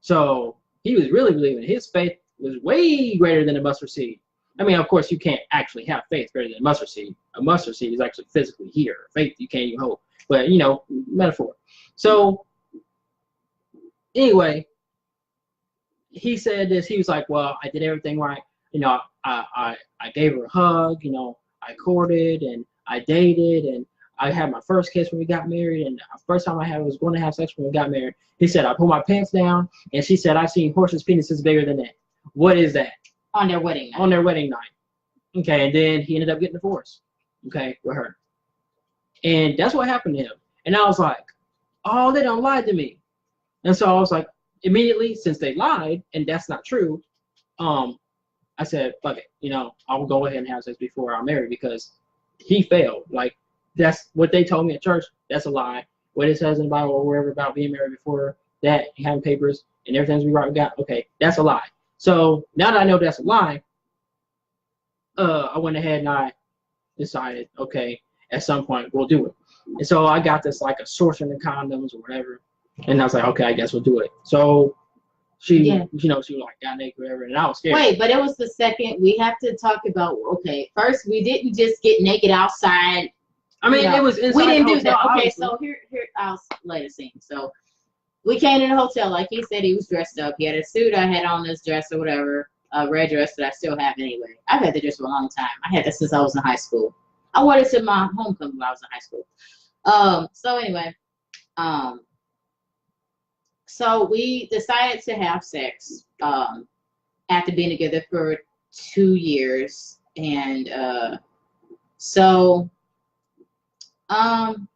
So he was really believing. His faith was way greater than a mustard seed. I mean, of course, you can't actually have faith greater than a mustard seed. A mustard seed is actually physically here. Faith you can't even hold. But, you know, metaphor. So, anyway, he said this. He was like, well, I did everything right. You know, I gave her a hug. You know, I courted and I dated and I had my first kiss when we got married. And the first time I was going to have sex when we got married. He said, I pulled my pants down. And she said, I've seen horses' penises bigger than that. What is that? On their wedding night. On their wedding night. Okay, and then he ended up getting divorced. Okay, with her. And that's what happened to him. And I was like, oh, they done lied to me. And so I was like, immediately, since they lied, and that's not true, I said, fuck it. You know, I will go ahead and have sex before I'm married because he failed. Like, that's what they told me at church. That's a lie. What it says in the Bible or wherever about being married before that, having papers, and everything's we right with God. Okay, that's a lie. So now that I know that's a lie, I went ahead and I decided, okay, at some point we'll do it. And so I got this like a sourcing the condoms or whatever, and I was like, okay, I guess we'll do it. So she, you know, she was like got naked, whatever, and I was scared. Wait, but it was the second. We have to talk about. Okay, first we didn't just get naked outside. I mean, it was inside. We didn't do that. Okay, obviously. so here, I'll lay the scene. So we came in the hotel, like he said, he was dressed up. He had a suit. I had on this dress or whatever, a red dress that I still have anyway. I've had the dress for a long time. I had that since I was in high school. I wore it to my homecoming when I was in high school. So anyway, so we decided to have sex after being together for 2 years, and so I'm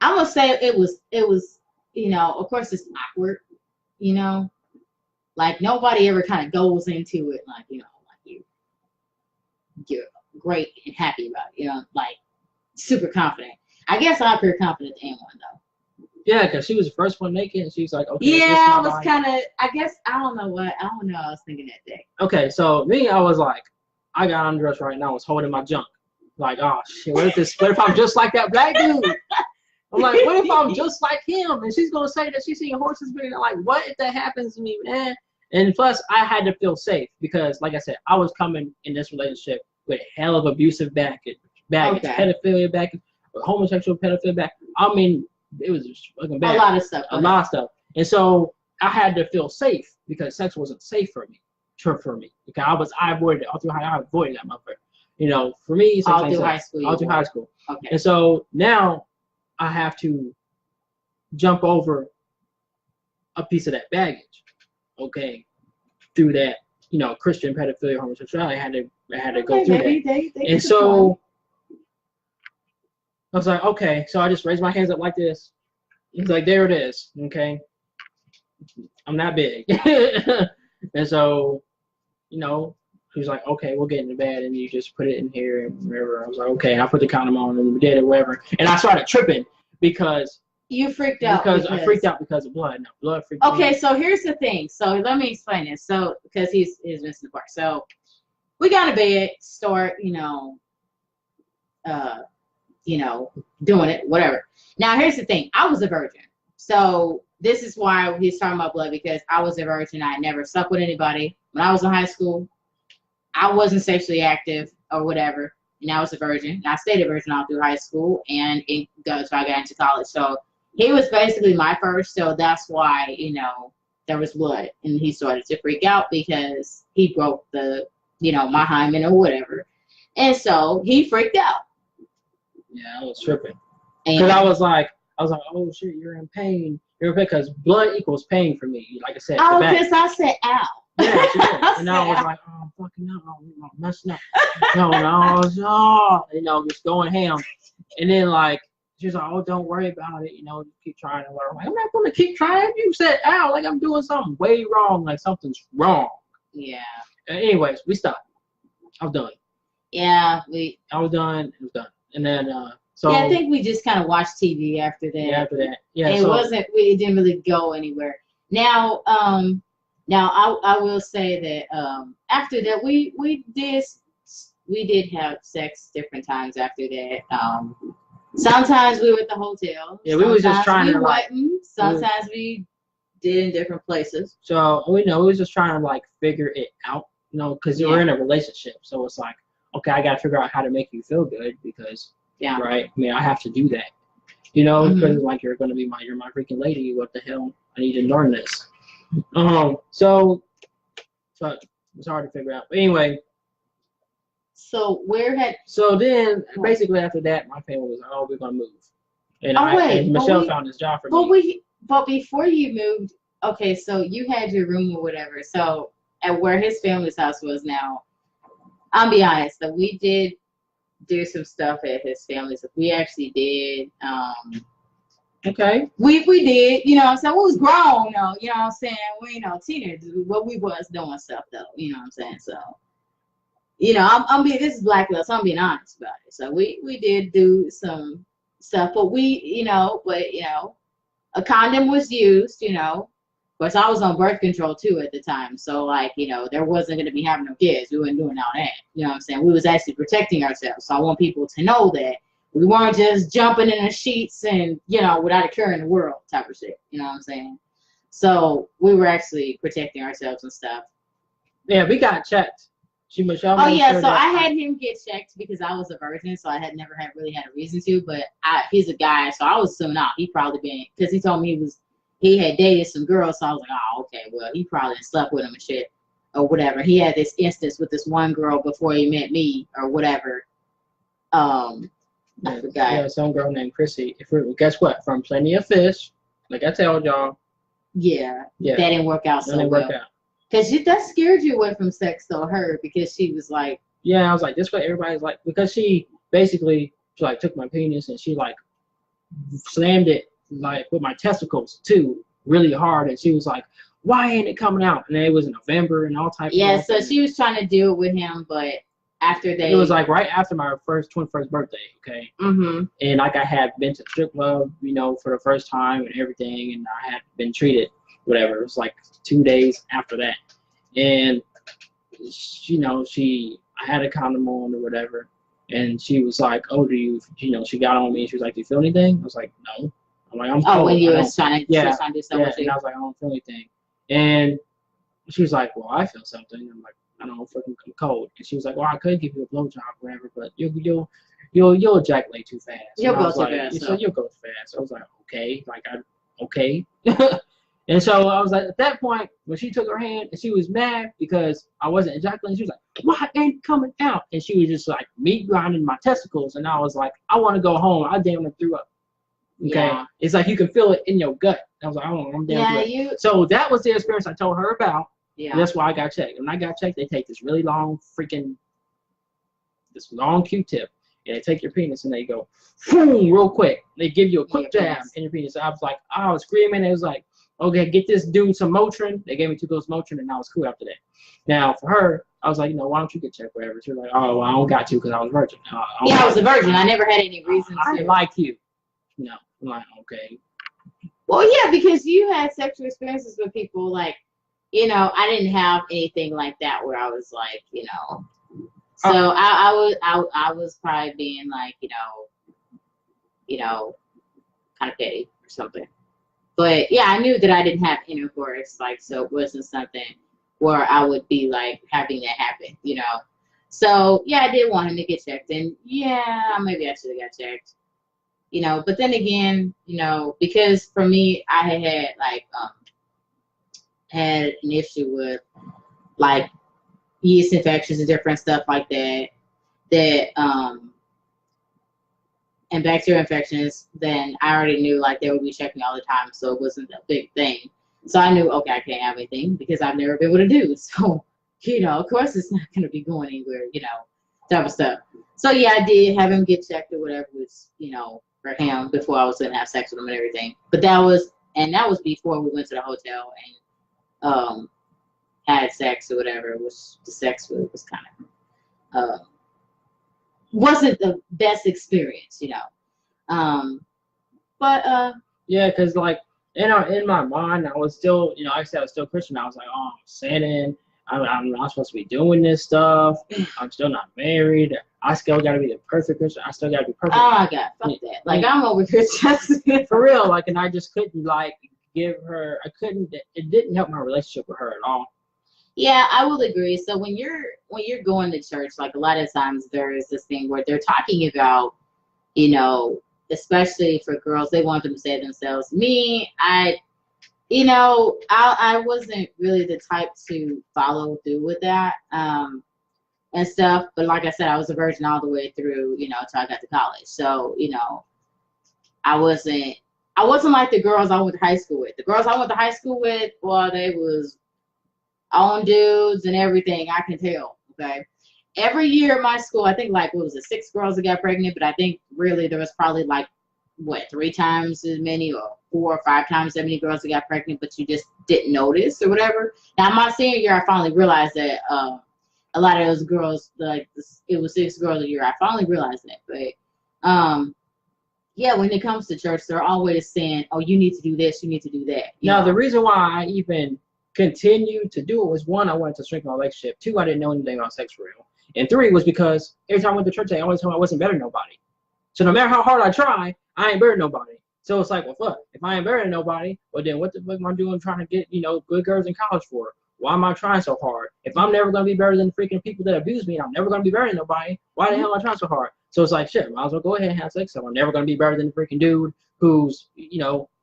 gonna say it was, you know, of course it's awkward, you know, like nobody ever kind of goes into it like, you know, like you're great and happy about it, you know, like super confident. I guess I'm pretty confident in one though. Yeah, because she was the first one naked, and she was like, okay. Yeah, I was kind of, I guess, I don't know, I was thinking that day. Okay, so me, I was like, I got undressed right now, I was holding my junk. Like, oh shit, what if I'm just like that black dude? I'm like, what if I'm just like him? And she's gonna say that she's seeing horses being like, what if that happens to me, man? And plus, I had to feel safe because, like I said, I was coming in this relationship with hell of abusive baggage, pedophilia baggage, homosexual pedophilia baggage. I mean, it was just fucking bad. A lot of stuff. A lot of stuff. And so I had to feel safe because sex wasn't safe for me. Because I avoided it all through I avoided that motherfucker. You know, for me, all through high school. All through high school. Okay. And so now I have to jump over a piece of that baggage, okay, through that, you know, Christian pedophilia, homosexuality. I had to go through that. And so I was like, okay, so I just raised my hands up like this. He's like, there it is, okay. I'm not big. And so, you know, he was like, okay, we'll get into bed and you just put it in here and whatever. I was like, okay, and I put the condom on and we did it, whatever. And I started tripping because you freaked out. Because I freaked out because of blood. No, blood freaked out. Okay, so here's the thing. So let me explain this. So because he's missing the part. So we got to bed, start, you know, doing it, whatever. Now here's the thing. I was a virgin. So this is why he's talking about blood, because I was a virgin. I never slept with anybody. When I was in high school, I wasn't sexually active or whatever. and I was a virgin. And I stayed a virgin all through high school and so I got into college. So he was basically my first. So that's why, you know, there was blood, and he started to freak out because he broke the, you know, my hymen or whatever. And so he freaked out. Yeah, I was tripping. And Because I was like, oh shit, you're in pain. You're in pain because blood equals pain for me. Like I said, oh, the back. because I said, ow. Yeah, she did. And I was like, oh, I'm fucking up. I'm messing up. No, you know, just going ham. And then like, she's like, oh, don't worry about it. You know, just keep trying to learn. I'm like, I'm not going to keep trying. You said, ow, like I'm doing something way wrong. Like something's wrong. Yeah. Anyways, we stopped. I was done. Yeah, I was done. It was done. And then, so. Yeah, I think we just kind of watched TV after that. Yeah, after that. Yeah. It didn't really go anywhere. Now, I will say that after that we did have sex different times after that. Sometimes we were at the hotel. Yeah, we was just trying to like. Sometimes we did in different places. So we was just trying to like figure it out, you know, because we're in a relationship. So it's like, okay, I got to figure out how to make you feel good because, right? I mean, I have to do that, you know, because like you're my freaking lady. What the hell? I need to learn this. So it's hard to figure out. But anyway. So then basically after that, my family was like, oh, we're gonna move, and Michelle found this job for me. But before you moved, okay, so you had your room or whatever. So at where his family's house was now, I'll be honest, that we did do some stuff at his family's. We actually did. Okay. We did, you know what I'm saying? We was grown though, you know what I'm saying? We, you know, teenagers, but we was doing stuff though, you know what I'm saying? So, you know, this is Black Love, so I'm being honest about it. So we did do some stuff, but a condom was used, you know. Of course, I was on birth control too at the time. So like, you know, there wasn't going to be having no kids. We weren't doing all that. You know what I'm saying? We was actually protecting ourselves. So I want people to know that we weren't just jumping in the sheets and, you know, without a care in the world type of shit. You know what I'm saying? So we were actually protecting ourselves and stuff. Yeah, we got checked. Michelle. Oh yeah, so I had him get checked because I was a virgin, so I had never really had a reason to. But he's a guy, so I was assuming he probably been, because he told me he had dated some girls, so I was like, oh okay, well he probably slept with him and shit or whatever. He had this instance with this one girl before he met me or whatever. I forgot. Yeah, some girl named Chrissy. Guess what? From Plenty of Fish, like I told y'all. Yeah. That didn't work out so well. Because that scared you away from sex, though, her, because she was like... Yeah, I was like, this way everybody's like... Because she basically, like, took my penis and she, like, slammed it, like, with my testicles, too, really hard. And she was like, why ain't it coming out? And then it was in November and all types of... Yeah, so she was trying to deal with him, but after they... It was, like, right after my 21st birthday, okay? Mm-hmm. And, like, I had been to the strip club, you know, for the first time and everything, and I had been treated... whatever, it was like 2 days after that, and you know, I had a condom on or whatever, and she was like, oh, she got on me, she was like, do you feel anything? I was like, no. I'm like, I'm cold. Oh, when you was trying to do something. And I was like, I don't feel anything, and she was like, well, I feel something. I'm like, I don't fucking, I'm cold. And she was like, well, I could give you a blowjob or whatever, but you'll ejaculate too fast. You'll go too fast. So you'll go fast. I was like, okay, okay. And so I was like, at that point, when she took her hand and she was mad because I wasn't ejaculating, she was like, why ain't it coming out? And she was just like meat grinding my testicles. And I was like, I want to go home. I damn near threw up. Okay. Yeah. It's like you can feel it in your gut. I was like, I'm damn good. So that was the experience I told her about. Yeah. That's why I got checked. When I got checked, they take this really long Q-tip. And they take your penis and they go, boom, real quick. They give you a quick jab in your penis. I was like, I was screaming. It was like, okay, get this dude some Motrin. They gave me 2 pills of Motrin, and I was cool after that. Now, for her, I was like, you know, why don't you get checked, whatever? She was like, oh, well, I don't got to because I was a virgin. I was a virgin. I never had any reason I like you. No, I'm like, okay. Well, yeah, because you had sexual experiences with people, like, you know, I didn't have anything like that where I was like, you know. So I was probably being like, you know, kind of petty or something. But yeah, I knew that I didn't have intercourse, like, so it wasn't something where I would be like having that happen, you know. So yeah, I did want him to get checked, and yeah, maybe I should have got checked. But then again, because for me, I had an issue with like yeast infections and different stuff like that, and bacterial infections. Then I already knew like they would be checking all the time, so it wasn't a big thing. So I knew, okay, I can't have anything because I've never been able to do. So, of course it's not going to be going anywhere, type of stuff. So yeah, I did have him get checked or whatever was, for him before I was going to have sex with him and everything. But that was before we went to the hotel and had sex or whatever. Which the sex was kind of wasn't the best experience, but yeah, because like in my mind, I was still, I said I was still Christian. I was like, oh, I'm sinning. I'm not supposed to be doing this stuff. I'm still not married. I still got to be the perfect Christian. I still got to be perfect. Oh my God, fuck that. Like, I'm over here just for real. Like, and I just couldn't like give her. I couldn't. It didn't help my relationship with her at all. Yeah, I will agree. So when you're going to church, like a lot of times there is this thing where they're talking about, especially for girls, they want them to say themselves. Me, I wasn't really the type to follow through with that and stuff. But like I said, I was a virgin all the way through, till I got to college. So, I wasn't like the girls I went to high school with. The girls I went to high school with, well, they was on dudes and everything, I can tell, okay? Every year at my school, I think like, what was it, 6 girls that got pregnant, but I think really there was probably like, 3 times as many or 4 or 5 times that many girls that got pregnant, but you just didn't notice or whatever. Now, my senior year, I finally realized that a lot of those girls, like, it was 6 girls a year. I finally realized that, but yeah, when it comes to church, they're always saying, oh, you need to do this, you need to do that. Now, the reason why I even continued to do it was, 1, I wanted to strengthen my relationship. 2, I didn't know anything about sex for real. And 3 was because every time I went to church, they always told me I wasn't better than nobody. So no matter how hard I try, I ain't better than nobody. So it's like, well, fuck, if I ain't better than nobody, well, then what the fuck am I doing trying to get, good girls in college for? Why am I trying so hard? If I'm never going to be better than the freaking people that abuse me, and I'm never going to be better than nobody, why the hell am I trying so hard? So it's like, shit, might as well go ahead and have sex. So I'm never going to be better than the freaking dude who's,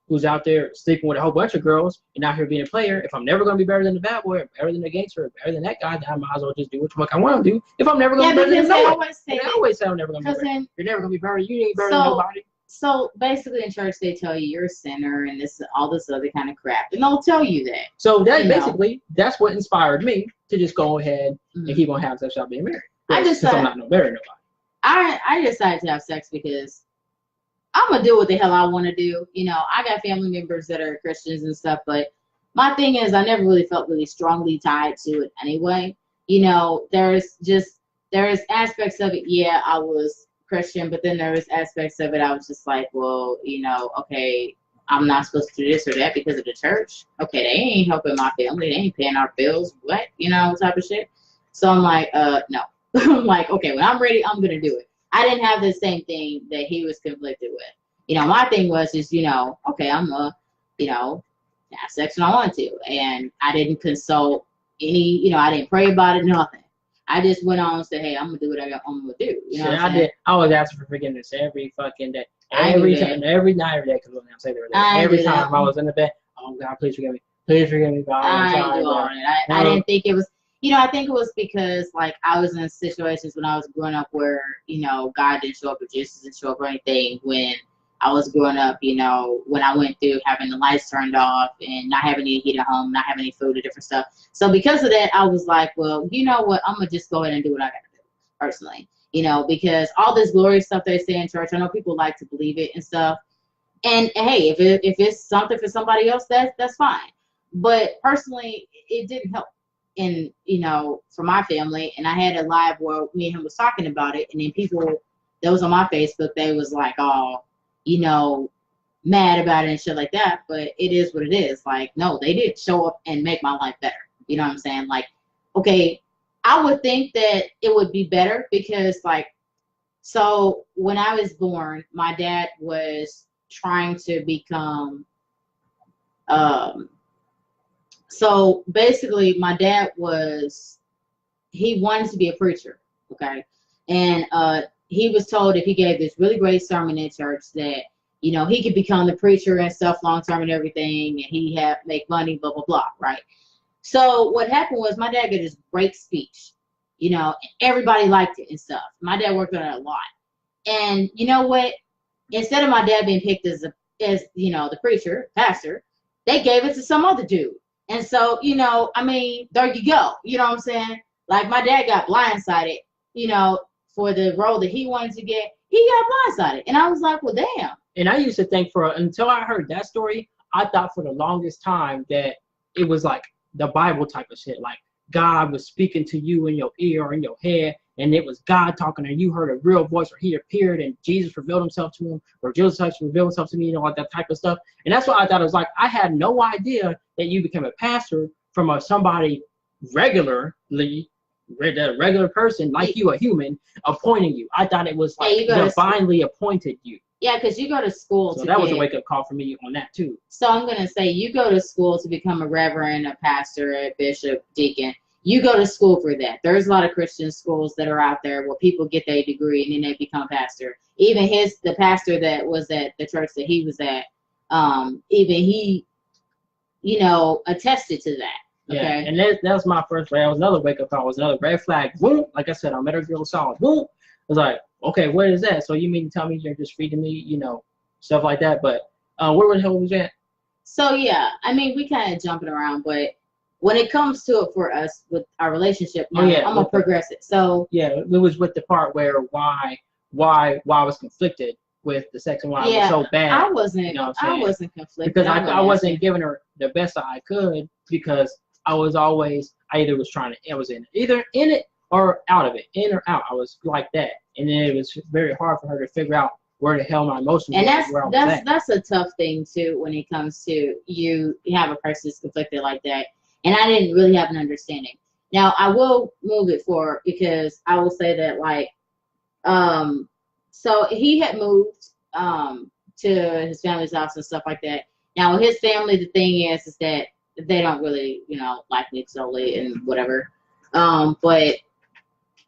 who's out there sleeping with a whole bunch of girls and out here being a player. If I'm never going to be better than the bad boy, or better than the gangster, or better than that guy, then I might as well just do what the fuck I want to do. If I'm never going to be better than nobody. They always say I'm never going to be better. You're never going to be better. You ain't better than nobody. So basically in church, they tell you you're a sinner and all this other kind of crap. And they'll tell you that. So that basically, that's what inspired me to just go ahead and keep on having sex without being married. Because I'm not no better than nobody. I decided to have sex because I'm going to do what the hell I want to do. I got family members that are Christians and stuff, but my thing is I never really felt really strongly tied to it anyway. There's aspects of it. Yeah, I was Christian, but then there was aspects of it I was just like, well, okay, I'm not supposed to do this or that because of the church. Okay, they ain't helping my family. They ain't paying our bills. What? Type of shit. So I'm like, no. I'm like, okay, when I'm ready, I'm going to do it. I didn't have the same thing that he was conflicted with. My thing was just, okay, I'm going to, have sex when I want to. And I didn't consult any, I didn't pray about it, nothing. I just went on and said, hey, I'm going to do what I'm going to do. I did. I was asking for forgiveness every fucking day. Every time, every night, every day, because I'm saying every time I was in the bed, oh, God, please forgive me. Please forgive me. God, I didn't think it was, I think it was because, like, I was in situations when I was growing up where, God didn't show up or Jesus didn't show up or anything when I was growing up, when I went through having the lights turned off and not having any heat at home, not having any food and different stuff. So because of that, I was like, well, you know what? I'm going to just go ahead and do what I got to do personally, because all this glory stuff they say in church, I know people like to believe it and stuff. And hey, if it's something for somebody else, that's fine. But personally, it didn't help in, for my family. And I had a live where me and him was talking about it. And then people that was on my Facebook, they was like, oh, mad about it and shit like that, but it is what it is. Like, no, they did show up and make my life better. You know what I'm saying? Like, okay, I would think that it would be better because, like, so when I was born, my dad was trying to become, so basically my dad he wanted to be a preacher. Okay. And he was told if he gave this really great sermon in church that, you know, he could become the preacher and stuff long term and everything, and he had make money, blah, blah, blah, right? So what happened was my dad got this great speech, you know, everybody liked it and stuff. My dad worked on it a lot. And you know what? Instead of my dad being picked as you know, the preacher, pastor, they gave it to some other dude. And so, you know, I mean, there you go. You know what I'm saying? Like my dad got blindsided, you know, for the role that he wanted to get. He got blindsided. And I was like, well, damn. And I used to think until I heard that story, I thought for the longest time that it was like the Bible type of shit. Like God was speaking to you in your ear or in your head, and it was God talking, and you heard a real voice, or he appeared and Jesus revealed himself to him, or Jesus revealed himself to me, you know, all that type of stuff. And that's why I thought it was like, I had no idea that you became a pastor from somebody regular person, like you, a human, appointing you. I thought it was like divinely appointed you. Yeah, because you go to school. So that was a wake-up call for me on that, too. So I'm going to say you go to school to become a reverend, a pastor, a bishop, deacon. You go to school for that. There's a lot of Christian schools that are out there where people get their degree and then they become a pastor. Even the pastor that was at the church that he was at, even he, you know, attested to that. Okay? Yeah, and that was my first, that was another wake-up call. It was another red flag. Boom. Like I said, I met a girl solid. Boom. I was like, okay, what is that? So you mean to tell me you're just feeding me, you know, stuff like that? But where the hell was that? So, yeah, I mean, we kind of jumping around, but when it comes to it for us with our relationship, I'm going to progress it. So, yeah, it was with the part where why I was conflicted with the sex and why I was so bad. I wasn't, you know I wasn't conflicted. Because I wasn't giving her the best I could, because I was always, I was either in it or out of it, in or out. I was like that, and then it was very hard for her to figure out where the hell my emotions were. And that's a tough thing too when it comes to you have a person that's conflicted like that, and I didn't really have an understanding. Now I will move it forward because I will say that like, so he had moved to his family's house and stuff like that. Now with his family, the thing is that they don't really, you know, like me solely and whatever, but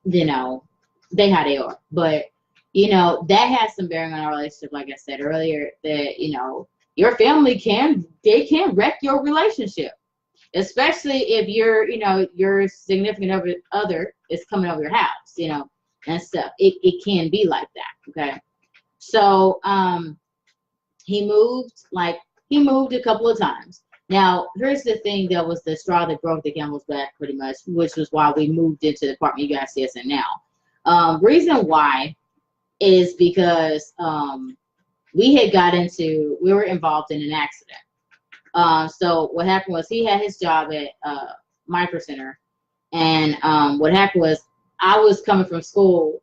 you know, they how they are. But, you know, that has some bearing on our relationship, like I said earlier, that, you know, your family can wreck your relationship. Especially if you know, your significant other is coming over your house, you know, and stuff. It can be like that, okay? So he moved a couple of times. Now, here's the thing that was the straw that broke the camel's back pretty much, which was why we moved into the apartment you guys see us in now. Reason why is because we were involved in an accident. So what happened was he had his job at Micro Center, and what happened was I was coming from school.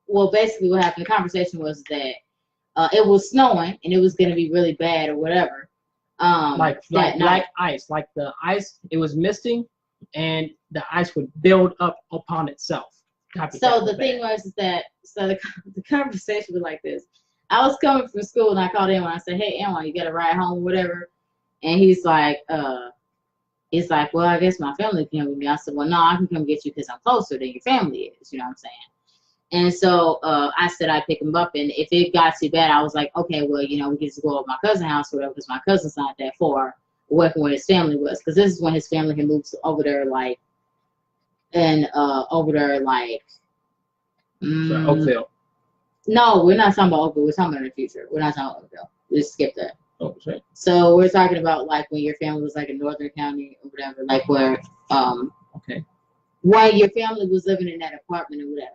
Well, basically what happened, the conversation was that it was snowing and it was going to be really bad or whatever. Like ice, like the ice, it was misting, and the ice would build up upon itself. So the thing was that, the conversation was like this. I was coming from school and I called him and I said, hey, Anwar, you got to ride home or whatever? And he's like, well, I guess my family can come with me. I said, well, no, I can come get you because I'm closer than your family is, you know what I'm saying? And so I said I'd pick him up, and if it got too bad, I was like, okay, well, you know, we get to go over my cousin's house or whatever, because my cousin's not that far away from where his family was, because this is when his family had moved over there, like, Oakville. No, we're not talking about Oakville. We're talking about in the future. We're not talking about Oakville. We just skipped that. Oh, sorry. So we're talking about like when your family was like in Northern County or whatever, like where why your family was living in that apartment or whatever.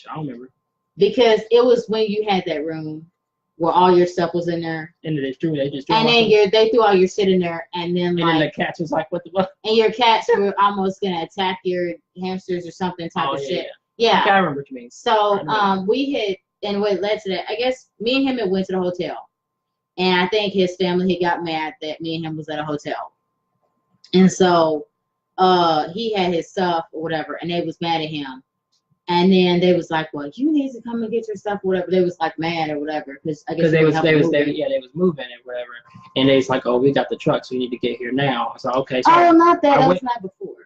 I don't remember. Because it was when you had that room where all your stuff was in there. And they just threw and then they threw all your shit in there, and then then the cats was like, what the fuck? And your cats were almost gonna attack your hamsters or something type of shit. Yeah. Okay, I remember what you mean. So we had, and what led to that, I guess me and him had went to the hotel. And I think his family, he got mad that me and him was at a hotel. And so he had his stuff or whatever, and they was mad at him. And then they was like, well, you need to come and get your stuff or whatever. They was like mad or whatever. Because I guess they was moving and whatever. And they was like, oh, we got the truck, so we need to get here now. So, okay. So that was not before.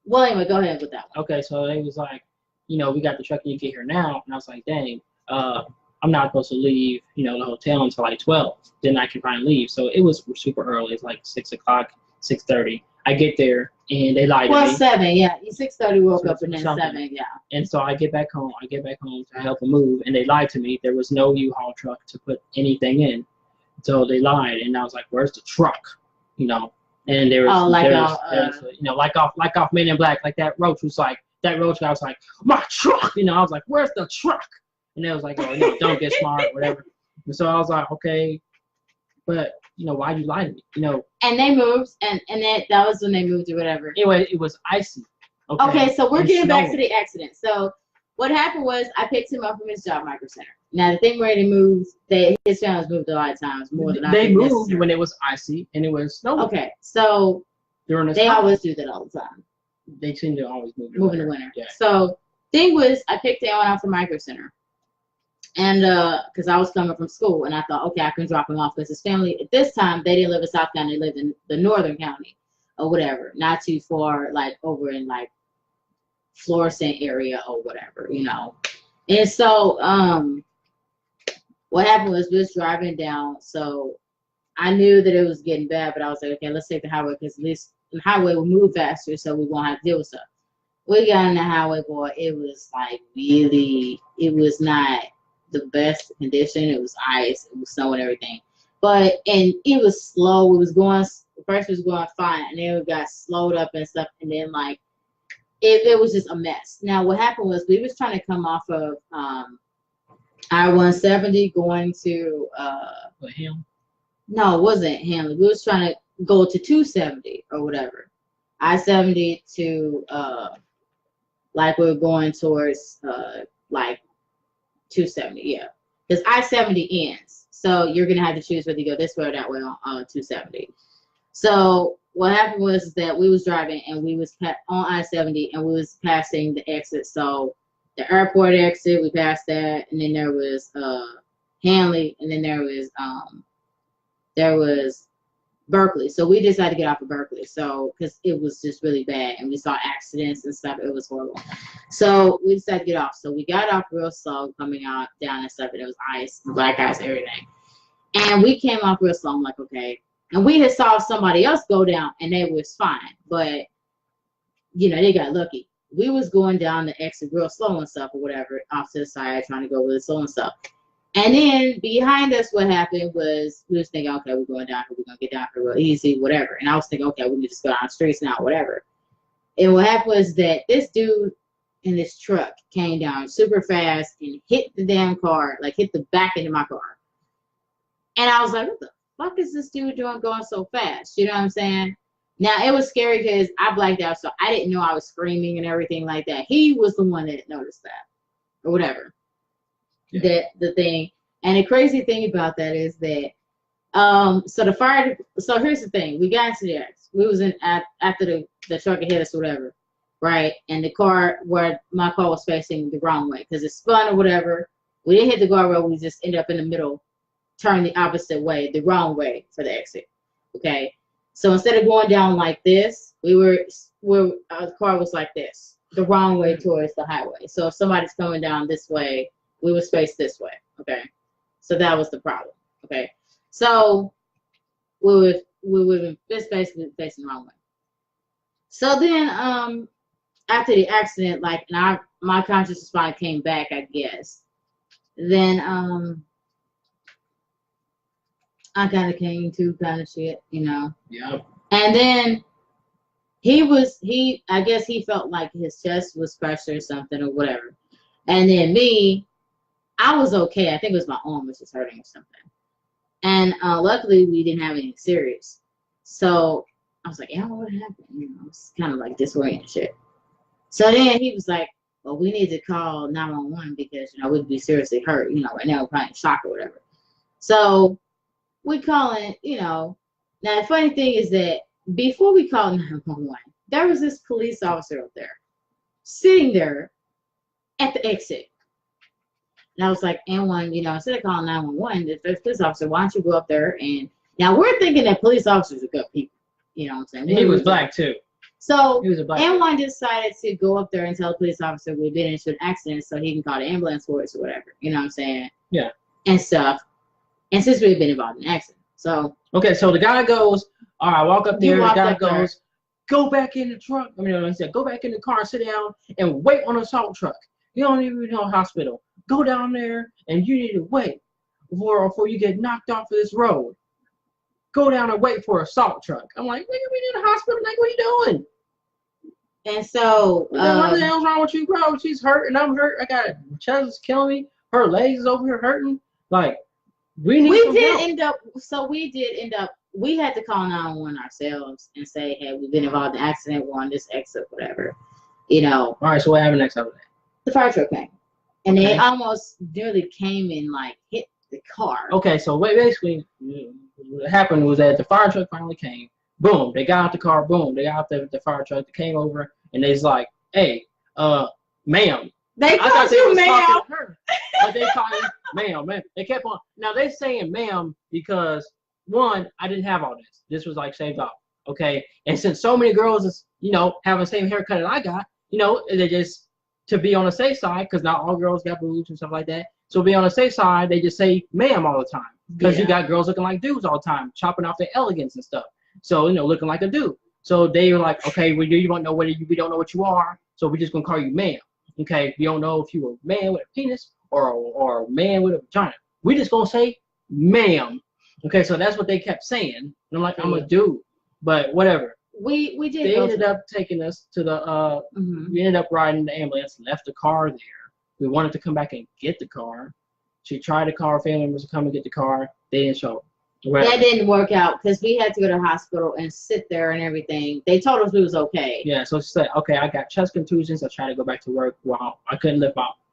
Well, anyway, go ahead with that one. Okay, so they was like, we got the truck and you get here now. And I was like, dang, I'm not supposed to leave, the hotel until like 12. Then I can finally leave. So it was super early. It's like 6 o'clock, 6:30. I get there and they lied to me. Well, 7, yeah. 6:30 woke So up and then something. 7, yeah. And so I get back home. To help them move, and they lied to me. There was no U-Haul truck to put anything in. So they lied, and I was like, "Where's the truck?" And there was, like off Men in Black, like that roach guy was like, "My truck," I was like, "Where's the truck?" And they was like, "Oh, no, don't get smart, whatever." And so I was like, "Okay, but why'd you lie to me?" And they moved, and that was when they moved or whatever. Anyway, it was icy. Okay, so we're getting back to snowing. the accident. So what happened was I picked him up from his job micro center. Now the thing where they moved, his family's moved a lot of times more than I They think moved necessary. when it was icy and it was snowing. Okay, so During the they summer. always do that all the time. They seem to always move Move in the winter. Yeah. So thing was, I picked him out from micro center, and because I was coming from school, and I thought, okay, I can drop him off because his family at this time they didn't live in South County, they lived in the northern county or whatever, not too far, like over in like Florissant area or whatever, And so what happened was we was driving down, so I knew that it was getting bad, but I was like, okay, let's take the highway because at least the highway will move faster, so we won't have to deal with stuff. We got on the highway, boy. It was like really, it was not the best condition. It was ice, it was snow and everything. And it was slow. It was going, first it was going fine, and then it got slowed up and stuff, and then like, it was just a mess. Now, what happened was we was trying to come off of I-170 going to Him? no, it wasn't Hamlin. We was trying to go to 270 or whatever. I-70 to like we were going towards like 270, yeah. Because I-70 ends. So you're gonna have to choose whether you go this way or that way on 270. So what happened was that we was driving and we was on I-70 and we was passing the exit. So the airport exit, we passed that, and then there was Hanley, and then there was Berkeley. So we decided to get off of Berkeley. So because it was just really bad and we saw accidents and stuff, it was horrible. So we decided to get off. So we got off real slow coming out down and stuff, and it was ice, black ice, everything. And we came off real slow. I'm like, okay. And we had saw somebody else go down and they was fine. But, they got lucky. We was going down the exit real slow and stuff or whatever, off to the side, trying to go really slow and stuff. And then behind us, what happened was we was thinking, okay, we're going down here, we're going to get down here real easy, whatever. And I was thinking, okay, we need to just go down the streets now, whatever. And what happened was that this dude in this truck came down super fast and hit the damn car, like hit the back end of my car. And I was like, what the fuck is this dude doing going so fast? You know what I'm saying? Now, it was scary because I blacked out, so I didn't know I was screaming and everything like that. He was the one that noticed that or whatever. Yeah. The thing. And the crazy thing about that is that, so here's the thing. We got into the X. We was in after the truck had hit us or whatever, right? And the car, where my car was facing the wrong way because it spun or whatever. We didn't hit the guardrail. We just ended up in the middle, turned the opposite way, the wrong way for the exit. Okay. So instead of going down like this, our car was like this, the wrong way towards the highway. So if somebody's coming down this way, we would face this way. Okay. So that was the problem. Okay. So we would just basically facing the wrong way. So then after the accident, like, and my consciousness finally came back, I guess. Then I kind of came to kind of shit, Yeah. And then I guess he felt like his chest was crushed or something or whatever. And then me, I was okay. I think it was my arm was just hurting or something. And luckily we didn't have anything serious. So I was like, yeah, what happened? It's kind of like disoriented shit. So then he was like, well, we need to call 911 because, we'd be seriously hurt, right now we're probably in shock or whatever. So we calling, Now the funny thing is that before we called 911, there was this police officer up there, sitting there at the exit. And I was like, and instead of calling 911, if there's a police officer, why don't you go up there? And now we're thinking that police officers are good people. You know what I'm saying? And he was black too. So He was a black. M1 decided to go up there and tell the police officer we've been into an accident so he can call the ambulance for us or whatever. You know what I'm saying? Yeah. And stuff. And since we've been involved in an accident. So okay, so the guy goes, all right, I walk up You there, the walked guy up there. goes, go back in the truck. I mean, he said, go back in the car, sit down, and wait on the assault truck. You don't even know hospital. Go down there, and you need to wait before you get knocked off of this road. Go down and wait for an assault truck. I'm like, nigga, we in the hospital. Like, what are you doing? and so What the hell's wrong with you, bro? She's hurt, and I'm hurt. I got chest is killing me. Her legs is over here hurting. Like, we need some help. we had to call 911 ourselves and say, hey, we've been involved in an accident, we're on this exit, whatever. You know. All right, so what happened next after that? The fire truck came. And Okay. they almost nearly came and like hit the car. Okay, so basically, what happened was that the fire truck finally came. Boom, they got out the car. Boom, they got out the fire truck. They came over, and they's like, "Hey, ma'am." They I called thought they you was ma'am. talking to her, but they called me ma'am, man. They kept on. Now they saying ma'am because one, I didn't have all this. This was like shaved off. Okay, and since so many girls is having the same haircut that I got, they just to be on the safe side because not all girls got boobs and stuff like that. So be on the safe side, they just say ma'am all the time because you got girls looking like dudes all the time, chopping off their elegance and stuff. So looking like a dude. So they were like, okay, we don't know we don't know what you are, so we're just gonna call you ma'am. Okay, we don't know if you a man with a penis or a man with a vagina. We just gonna say ma'am. Okay, so that's what they kept saying. And I'm like, I'm a dude, but whatever. We did. They ended up taking us to the. We ended up riding the ambulance, left the car there. We wanted to come back and get the car. She tried to call her family members to come and get the car. They didn't show. Whatever. That didn't work out because we had to go to the hospital and sit there and everything. They told us we was okay. Yeah, so she said, okay, I got chest contusions. I tried to go back to work. Well, I couldn't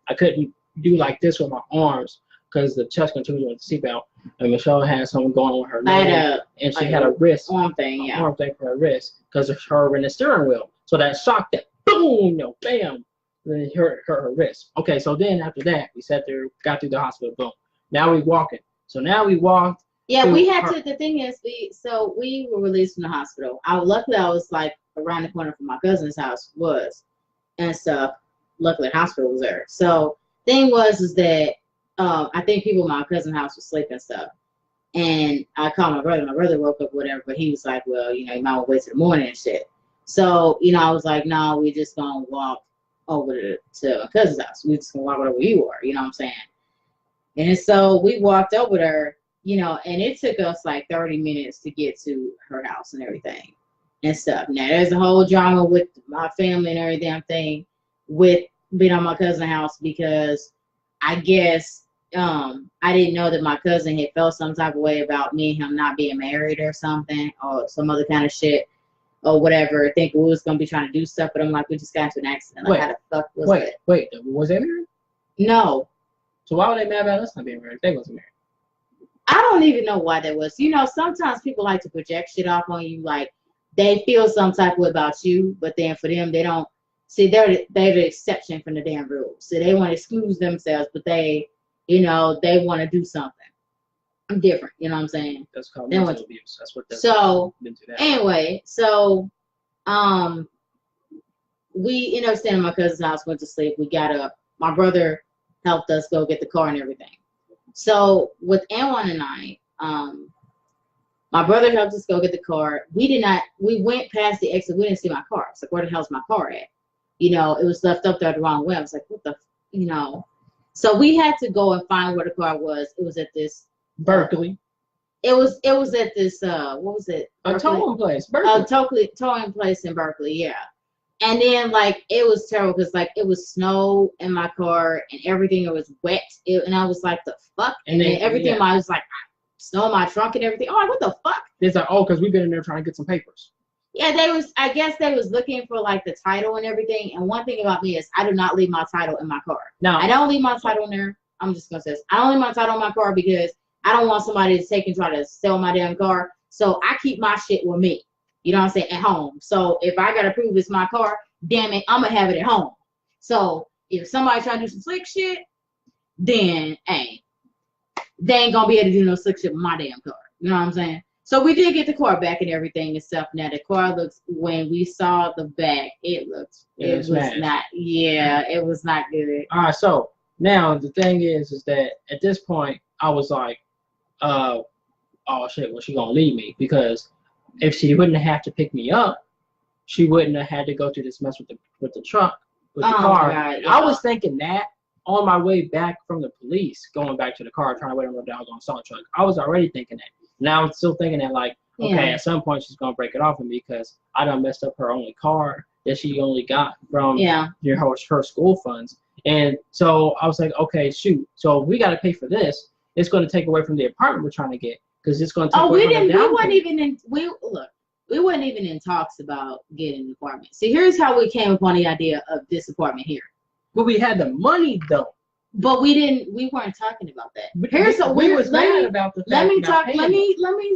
I couldn't do like this with my arms because the chest contusion with the seatbelt. And Michelle had something going on with her leg, and she had a wrist arm thing, arm thing for her wrist because of her in the steering wheel. So that shock, that boom, bam, then it hurt her wrist. Okay, so then after that, we sat there, got through the hospital, boom. Now we walking. So now we walked. Yeah, we had to. The thing is, we were released from the hospital. Luckily, I was like around the corner from my cousin's house and stuff. Luckily, the hospital was there. So thing was that I think people in my cousin's house was sleeping and stuff. And I called my brother. My brother woke up, whatever, but he was like, well, you might want to wait till the morning and shit. So, I was like, no, we just going to walk over to my cousin's house. We just going to walk over where you are, you know what I'm saying? And so we walked over there, and it took us like 30 minutes to get to her house and everything and stuff. Now, there's a whole drama with my family and every damn thing with being on my cousin's house because I guess I didn't know that my cousin had felt some type of way about me and him not being married or something or some other kind of shit or whatever. I think we was going to be trying to do stuff, but I'm like, we just got into an accident. Like, how the fuck was it? Wait, was they married? No. So why were they mad about us not being married if they wasn't married? I don't even know why that was. Sometimes people like to project shit off on you, like they feel some type of way about you, but then for them, they don't. See, they're the exception from the damn rules. So they want to excuse themselves, but they want to do something different. You know what I'm saying? That's called mental abuse. That's what that's so anyway, so we ended up staying in my cousin's house, went to sleep. We got up. My brother helped us go get the car and everything. So with Anwan and I, my brother helped us go get the car. We went past the exit. We didn't see my car. I was like, where the hell's my car at? It was left up there the wrong way. I was like, what the, So we had to go and find where the car was. It was at this Berkeley. It was at this what was it? A towing place. Berkeley. A towing place in Berkeley, yeah. And then it was terrible because it was snow in my car and everything. It was wet, and I was like, the fuck. And then everything, I was like, snow in my trunk and everything. Oh, what the fuck? It's like, because we've been in there trying to get some papers. Yeah, I guess they was looking for the title and everything. And one thing about me is I do not leave my title in my car. No, I don't leave my title in there. I'm just gonna say this. I don't leave my title in my car because I don't want somebody to take and try to sell my damn car. So I keep my shit with me. You know what I'm saying? At home. So if I gotta prove it's my car, damn it, I'm gonna have it at home. So if somebody try to do some slick shit, then hey, they ain't gonna be able to do no slick shit with my damn car. You know what I'm saying? So we did get the car back and everything and stuff. Now the car looks, when we saw the back, it was not, it was not good. All right, so now the thing is that at this point I was like, oh shit, well, she gonna leave me, because if she wouldn't have to pick me up, she wouldn't have had to go through this mess with the truck, with the car. God, yeah. I was thinking that on my way back from the police, going back to the car, trying to wait on the doggone assault truck. I was already thinking that. Now I'm still thinking that, like, okay, at some point she's gonna break it off of me because I done messed up her only car that she only got from her school funds. And so I was like, okay, shoot. So if we got to pay for this, it's going to take away from the apartment we're trying to get, because it's going to take away from the down payment. We weren't even in talks about getting an apartment. See, here's how we came upon the idea of this apartment here. But we had the money though. But we weren't talking about that. But let me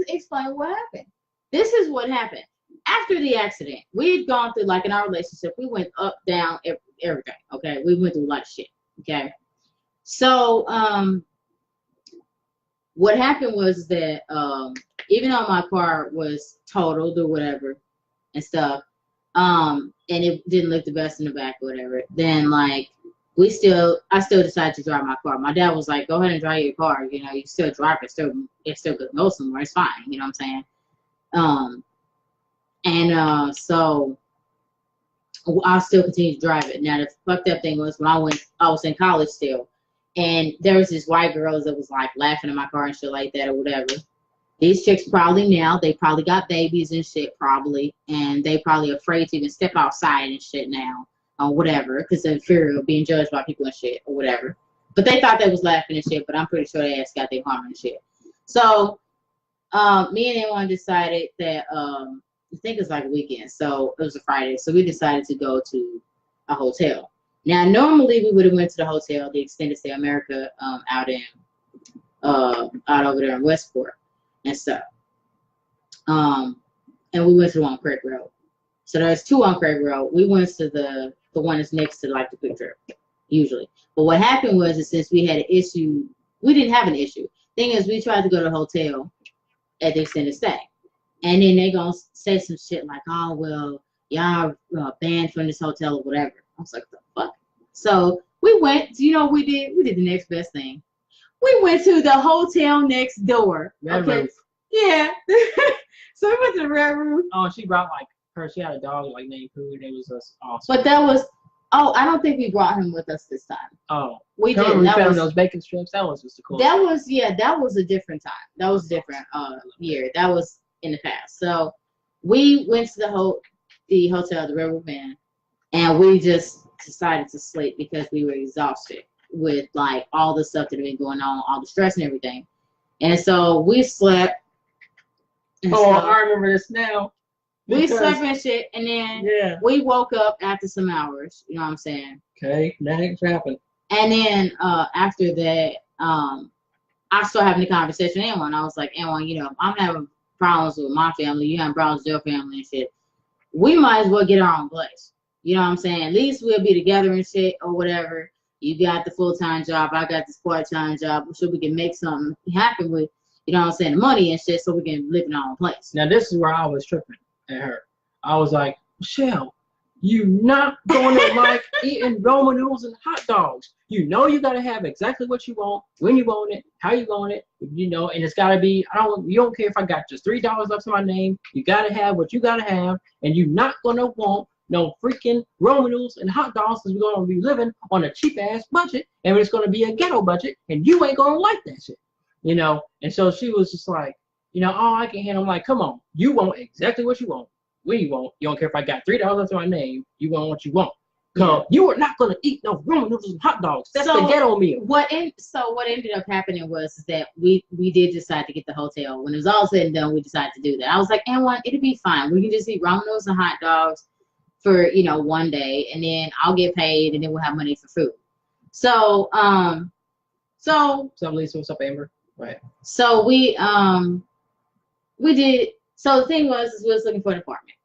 explain what happened. This is what happened. After the accident, we had gone through, like, in our relationship, we went up, down, everything. Okay, we went through a lot of shit. Okay, so what happened was that even though my car was totaled or whatever and stuff, and it didn't look the best in the back or whatever, then like I still decided to drive my car. My dad was like, go ahead and drive your car. You know, you still drive it. It still could go somewhere. It's fine. You know what I'm saying? So I'll still continue to drive it. Now, the fucked up thing was when I was in college still. And there was this white girls that was like laughing at my car and shit like that or whatever. These chicks they probably got babies and shit probably. And they probably afraid to even step outside and shit now. Or whatever, because they're fear of being judged by people and shit, or whatever. But they thought they was laughing and shit, but I'm pretty sure they ass got their harm and shit. So, me and Aaron decided that, I think it was like a weekend, so it was a Friday, so we decided to go to a hotel. Now, normally we would have went to the hotel, the Extended Stay America, out over there in Westport and stuff. And we went to the one on Craig Road. So there's two on Craig Road. We went to the one that's next to, like, the Quick Trip, usually. But what happened was that since we had an issue, we didn't have an issue. Thing is, we tried to go to the hotel at the Extended Stay. And then they gonna say some shit like, oh, well, y'all banned from this hotel or whatever. I was like, the fuck? So we went, you know what we did? We did the next best thing. We went to the hotel next door. Red Roof. Yeah. So we went to the Red Roof. Oh, she brought, like, she had a dog like named Pooh, and it was just awesome. But that was, I don't think we brought him with us this time. Oh, we did. We found those bacon strips. That was just a cool. That was a different time. That was a different year. That was in the past. So we went to the hotel, the Red Roof Inn, and we just decided to sleep because we were exhausted with, like, all the stuff that had been going on, all the stress and everything. And so we slept. I remember this now. We slept and shit, and then we woke up after some hours. You know what I'm saying? Okay, next happened. And then after that, I started having a conversation with Anwan. I was like, Anwan, you know, I'm having problems with my family. You having problems with your family and shit. We might as well get our own place. You know what I'm saying? At least we'll be together and shit or whatever. You got the full-time job. I got this part-time job. So we can make something happen with, you know what I'm saying, the money and shit, so we can live in our own place. Now, this is where I was tripping at her. I was like, Michelle, you not going to like eating Roman noodles and hot dogs. You know you got to have exactly what you want, when you want it, how you want it, you know, and it's got to be, you don't care if I got just $3 left in my name. You got to have what you got to have, and you're not going to want no freaking Roman noodles and hot dogs, because we're going to be living on a cheap-ass budget, and it's going to be a ghetto budget, and you ain't going to like that shit, you know? And so she was just like, you know, oh, I can handle. I'm like, come on, you want exactly what you want, when you want. You don't care if I got $3 left in my name. You want what you want. Come, you are not gonna eat no Roman noodles and hot dogs. That's the ghetto meal. What ended up happening was that we did decide to get the hotel. When it was all said and done, we decided to do that. I was like, and it'll be fine. We can just eat Roman noodles and hot dogs for, you know, one day, and then I'll get paid, and then we'll have money for food. So Lisa, what's up, Amber? Right. So we did. So the thing was we was looking for an apartment.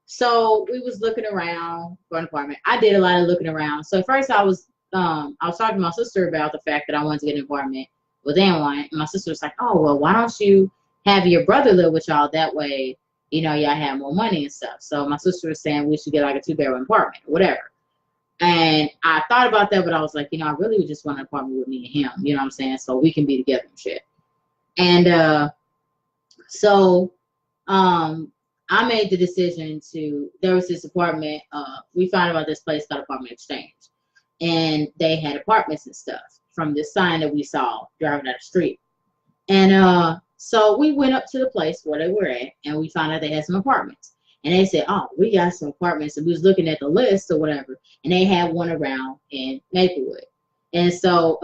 So we was looking around for an apartment. I did a lot of looking around. So first I was talking to my sister about the fact that I wanted to get an apartment with Anwan. And my sister was like, oh, well, why don't you have your brother live with y'all. That way, you know, y'all have more money and stuff. So my sister was saying we should get like a 2-bedroom apartment or whatever. And I thought about that, but I was like, you know, I really just want an apartment with me and him. You know what I'm saying? So we can be together and shit. And so I made the decision there was this apartment, we found about this place called Apartment Exchange. And they had apartments and stuff from this sign that we saw driving down the street. And so we went up to the place where they were at, and we found out they had some apartments. And they said, oh, we got some apartments. And we was looking at the list or whatever, and they had one around in Maplewood. And so,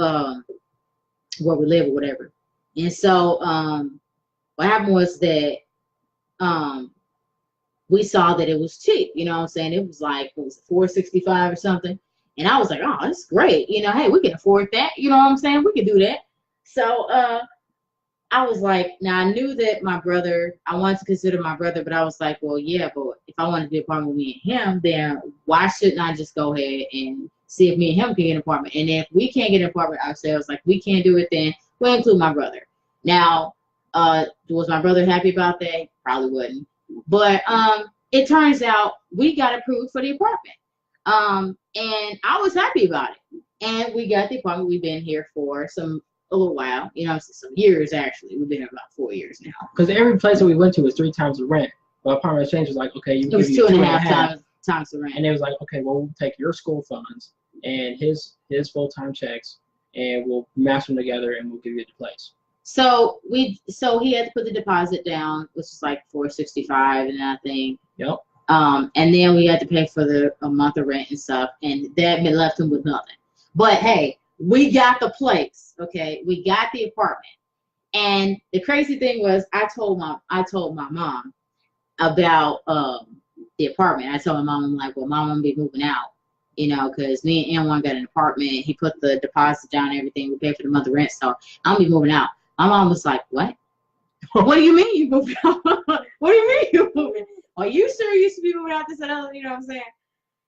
where we live or whatever. And so, what happened was that we saw that it was cheap. You know what I'm saying? It was like, what was it, $465 or something. And I was like, oh, that's great. You know, hey, we can afford that. You know what I'm saying? We can do that. So, I was like, now I knew that my brother, I wanted to consider my brother, but I was like, well, yeah, but if I wanted to be an apartment with me and him, then why shouldn't I just go ahead and see if me and him can get an apartment? And if we can't get an apartment ourselves, like we can't do it, then we'll include my brother. Now, was my brother happy about that? Probably wouldn't. But it turns out we got approved for the apartment. And I was happy about it. And we got the apartment. We've been here for a little while, you know, some years actually. We've been here about 4 years now. Because every place that we went to was 3 times the rent. But Apartment Exchange was like, okay, it was 2.5 times the rent. And it was like, okay, well, we'll take your school funds and his full-time checks, and we'll match them together, and we'll give you the place. So he had to put the deposit down, which is like $465, and I think. Yep. And then we had to pay for a month of rent and stuff, and that left him with nothing. But hey, we got the place, okay? We got the apartment. And the crazy thing was, I told my mom about the apartment. I told my mom, I'm like, well, Mom, I'm gonna be moving out, you know, because me and N1 got an apartment. He put the deposit down and everything. We paid for the month of rent, so I'm gonna be moving out. My mom was like, what? What do you mean you moving out? What do you mean you moving? Are you sure you should be moving out this and other? You know what I'm saying?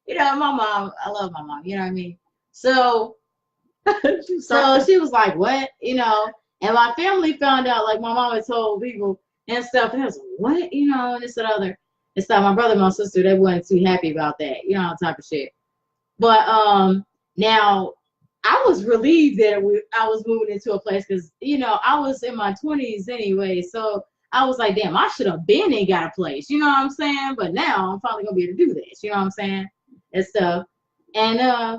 You know, my mom, I love my mom, you know what I mean? So she was like, what? You know, and my family found out, like my mom had told people and stuff, and I was like, what? You know, and this and other. And stuff. My brother and my sister, they weren't too happy about that, you know, type of shit. But now I was relieved that I was moving into a place because, you know, I was in my 20s anyway. So I was like, damn, I should have been and got a place. You know what I'm saying? But now I'm finally going to be able to do this. You know what I'm saying? And stuff. And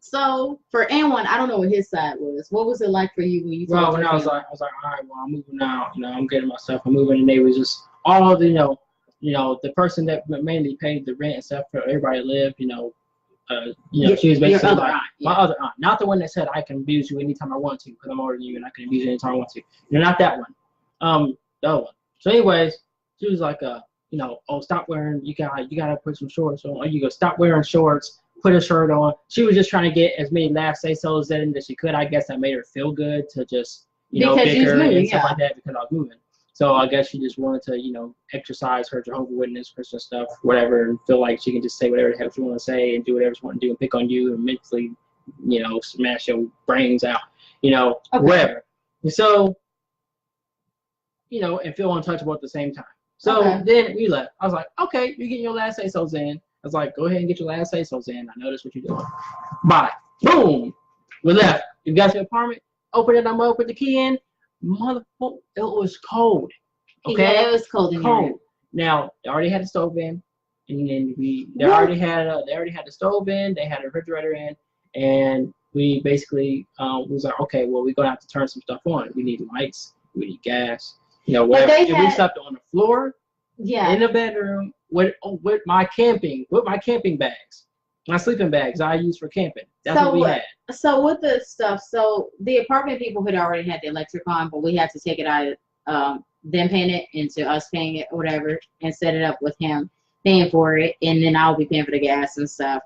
so for N1, I don't know what his side was. What was it like for you when you Well, when I was like, all right, well, I'm moving out. You know, I'm getting myself. I'm moving, and they was just all of the, you know, the person that mainly paid the rent and stuff for everybody to live. You know, she was basically like my other aunt, not the one that said I can abuse you anytime I want to because I'm older than you and I can abuse you anytime I want to. You're not that one. The other one. So, anyways, she was like, you know, oh, stop wearing. You gotta put some shorts on. Or you go, stop wearing shorts. Put a shirt on. She was just trying to get as many last say-sos in that she could. I guess that made her feel good to just, you know, bicker and stuff like that because I was moving. So I guess she just wanted to, you know, exercise her Jehovah's Witness, Christian stuff, whatever, and feel like she can just say whatever the hell she want to say and do whatever she want to do and pick on you and mentally, you know, smash your brains out, you know, whatever. And so, you know, and feel untouchable at the same time. So then we left. I was like, okay, you're getting your last say-sos in. I was like, go ahead and get your last say-sos in. I know that's what you're doing. Bye. Boom. We left. You got your apartment. Open it. I'm going to put the key in. Motherfucker, it was cold. Okay? Yeah, it was cold in here. Now, they already had the stove in. And then they already had the stove in. They had a refrigerator in. And we basically was like, okay, well, we're going to have to turn some stuff on. We need lights. We need gas. You know, whatever. And we slept on the floor. Yeah. In the bedroom with my camping bags, my sleeping bags I use for camping. That's what we had. So with the stuff, so the apartment people had already had the electric on, but we had to take it out of them paying it into us paying it or whatever and set it up with him paying for it, and then I'll be paying for the gas and stuff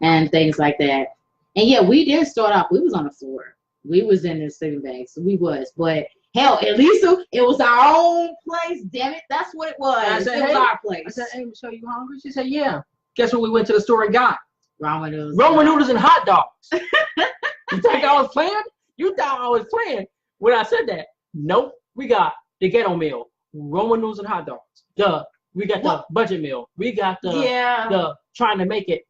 and things like that. And yeah, we did start off. We was on the floor. We was in the sleeping bags. So we was, but. Hell, at least it was our own place, damn it. That's what it was. I said, it was our place. I said, hey, Michelle, you hungry? She said, yeah. Guess what we went to the store and got? Ramen noodles. Ramen noodles and hot dogs. You think I was playing? You thought I was playing when I said that. Nope. We got the ghetto meal, Roman noodles and hot dogs. We got the budget meal. We got the trying to make it,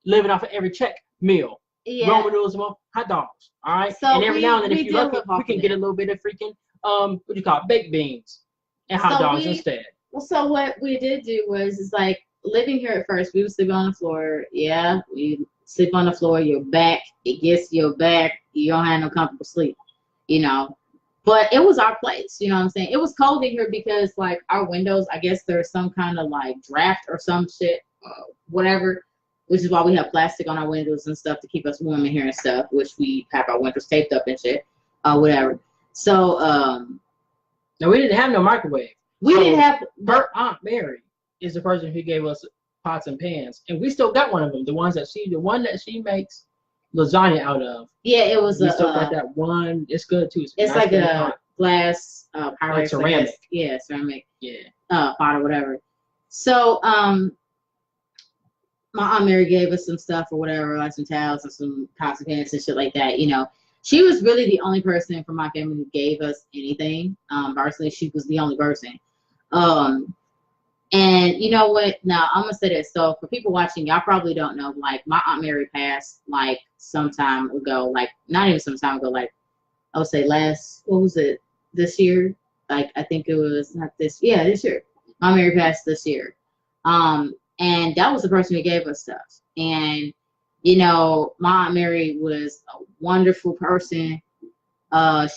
living off of every check meal. Yeah. Roman noodles and hot dogs. All right. So and every now and then, if you lucky, we can that. get a little bit of freaking what do you call it? Baked beans and hot dogs instead. Well, so what we did do was, it's like living here at first, we would sleep on the floor. Yeah, we sleep on the floor. Your back, it gets your back. You don't have no comfortable sleep, you know. But it was our place, you know what I'm saying? It was cold in here because, like, our windows, I guess there's some kind of, like, draft or some shit, whatever, which is why we have plastic on our windows and stuff to keep us warm in here and stuff, which we have our windows taped up and shit, whatever. So, now, we didn't have no microwave. We didn't have. Her Aunt Mary is the person who gave us pots and pans, and we still got one of them. The one that she makes lasagna out of. Yeah, it was. We still got that one. It's good too. It's nice, like a glass like ceramic. Yeah, ceramic. Yeah. Pot or whatever. So my Aunt Mary gave us some stuff or whatever, like some towels and some pots and pans and shit like that. You know, she was really the only person from my family who gave us anything. Personally, she was the only person. And you know what? Now I'm gonna say this. So for people watching, y'all probably don't know. Like my Aunt Mary passed like some time ago. Like not even some time ago. Like I would say this year? Like I think it was not this. Yeah, this year. My Mary passed this year. And that was the person who gave us stuff. And you know, my Aunt Mary was a wonderful person.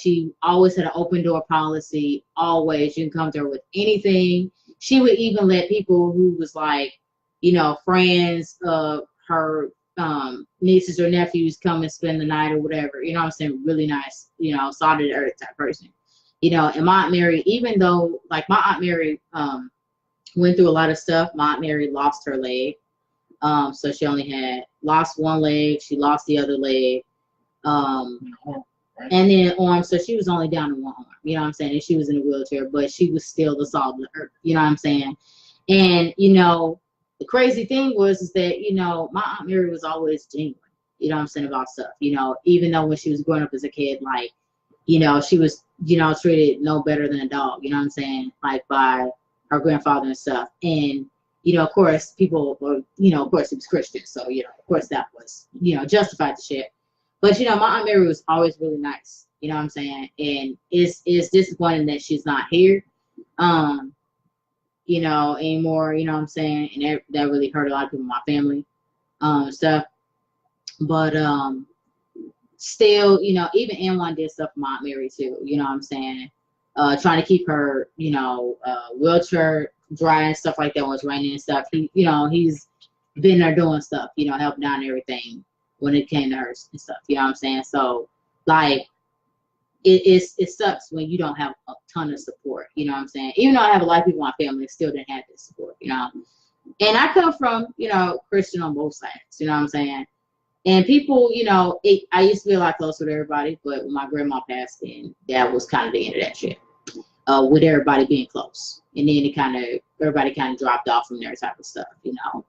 She always had an open door policy. Always, you can come to her with anything. She would even let people who was like, you know, friends of her nieces or nephews come and spend the night or whatever. You know what I'm saying? Really nice, you know, solid earth type person. You know, and my Aunt Mary, even though like my Aunt Mary went through a lot of stuff, my Aunt Mary lost her leg. So she only had lost one leg. She lost the other leg. And then arm, so she was only down to one arm, you know what I'm saying? And she was in a wheelchair, but she was still the salt of the earth, you know what I'm saying? And, you know, the crazy thing was that, you know, my Aunt Mary was always genuine, you know what I'm saying, about stuff, you know, even though when she was growing up as a kid, like, you know, she was, you know, treated no better than a dog, you know what I'm saying, like by her grandfather and stuff. And, you know, of course, people were, you know, of course, he was Christian, so, you know, of course that was, you know, justified the shit. But, you know, my Aunt Mary was always really nice. You know what I'm saying? And it's disappointing that she's not here, you know, anymore. You know what I'm saying? And that really hurt a lot of people in my family stuff. But still, you know, even N1 did stuff for my Aunt Mary, too. You know what I'm saying? Trying to keep her, you know, wheelchair dry and stuff like that when it's raining and stuff. He, you know, he's been there doing stuff, you know, helping out and everything when it came to her and stuff, you know what I'm saying? So, like, it sucks when you don't have a ton of support, you know what I'm saying? Even though I have a lot of people in my family, still didn't have this support, you know? And I come from, you know, Christian on both sides, you know what I'm saying? And people, you know, I used to be a lot closer to everybody, but when my grandma passed, then that was kind of the end of that shit, with everybody being close. And then everybody kind of dropped off from there type of stuff, you know?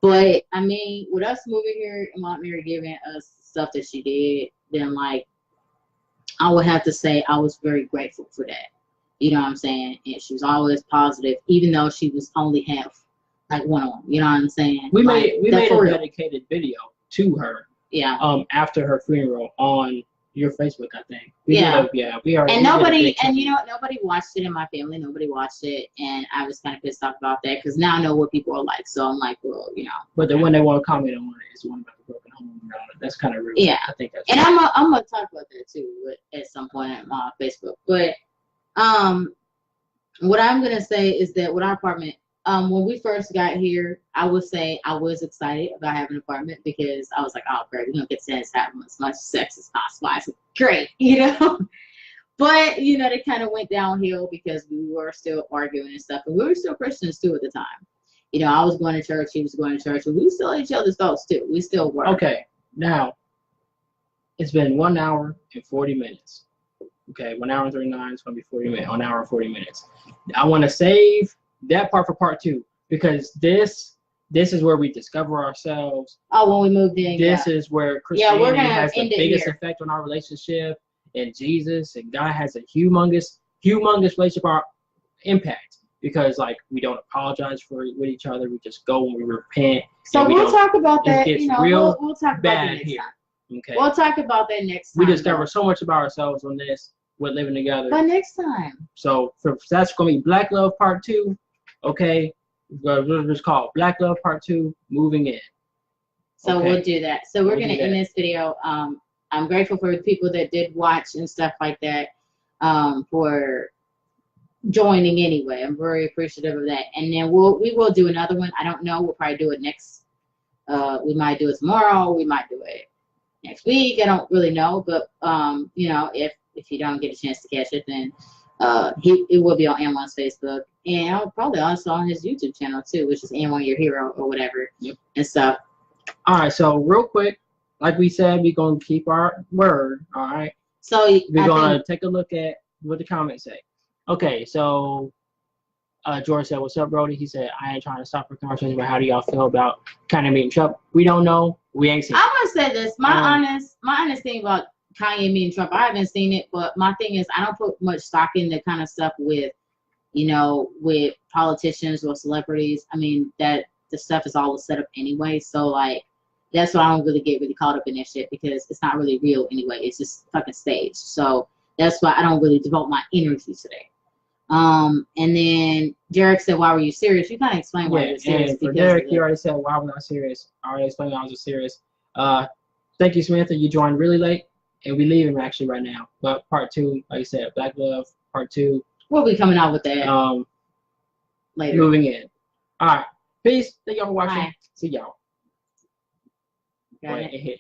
But I mean, with us moving here and Aunt Mary giving us stuff that she did, then like I would have to say I was very grateful for that. You know what I'm saying? And she was always positive, even though she was only half like one arm. You know what I'm saying? We made a dedicated video to her. Yeah. After her funeral on your Facebook, I think. We already. And nobody watched it in my family. Nobody watched it, and I was kind of pissed off about that because now I know what people are like. So I'm like, well, you know. But the one they want to comment on it is the one about the broken home. That's kind of rude. Yeah, I think that's. And right. I'm gonna talk about that too at some point on my Facebook. But what I'm gonna say is that with our apartment, when we first got here, I would say I was excited about having an apartment because I was like, oh great, we're gonna get to have as much sex as possible. I said, great, you know. But you know, they kind of went downhill because we were still arguing and stuff, and we were still Christians too at the time. You know, I was going to church, he was going to church, and we still each other's thoughts too. We still were. Okay, now it's been 1 hour and 40 minutes. Okay, 1 hour and 39 is gonna be 40 minutes. 1 hour and 40 minutes. I want to save that part for part 2 because this is where we discover ourselves. Oh, when we moved in. This is where Christianity we're gonna has the biggest here. effect on our relationship, and Jesus and God has a humongous humongous relationship impact because like we don't apologize with each other. We just go and we repent. So we we'll talk about it that. gets You know, real we'll talk about that bad next here. time. Okay. We'll talk about that next time. We discover so much about ourselves on this with living together. But next time. So that's gonna be Black Love Part 2. Okay. It's called Black Love Part 2, Moving In. So Okay. we'll do that. So we're We'll gonna do end that. this video. I'm grateful for the people that did watch and stuff like that. For joining anyway. I'm very appreciative of that. And then we will do another one. I don't know. We'll probably do it next. We might do it tomorrow. We might do it next week. I don't really know. But you know, if you don't get a chance to catch it, then it will be on N1's Facebook and I'll probably also on his YouTube channel too, which is N1 Your Hero or whatever. Yep. And stuff. All right. So real quick, like we said, we're gonna keep our word. All right. So We're gonna take a look at what the comments say. Okay, so George said, "What's up, Brody?" He said, "I ain't trying to stop the conversation, but how do y'all feel about Kanye meeting Trump?" We don't know. We ain't seen it. I'm gonna say this. My honest thing about Kanye meeting Trump, I haven't seen it, but my thing is I don't put much stock in the kind of stuff with, you know, with politicians or celebrities. I mean, that the stuff is all set up anyway. So like that's why I don't really get really caught up in that shit because it's not really real anyway. It's just fucking staged. So that's why I don't really devote my energy to that. And then Derek said, "Why were you serious?" You kind of explain why you're serious. And for Derek, he already said, "Why was I serious?" I already explained why I was serious. Thank you, Samantha. You joined really late, and we leaving actually right now. But part 2, like I said, Black Love Part 2. We'll be coming out with that later. Moving in. All right. Peace. Thank y'all for watching. Bye. See y'all. Got it. Go ahead and hit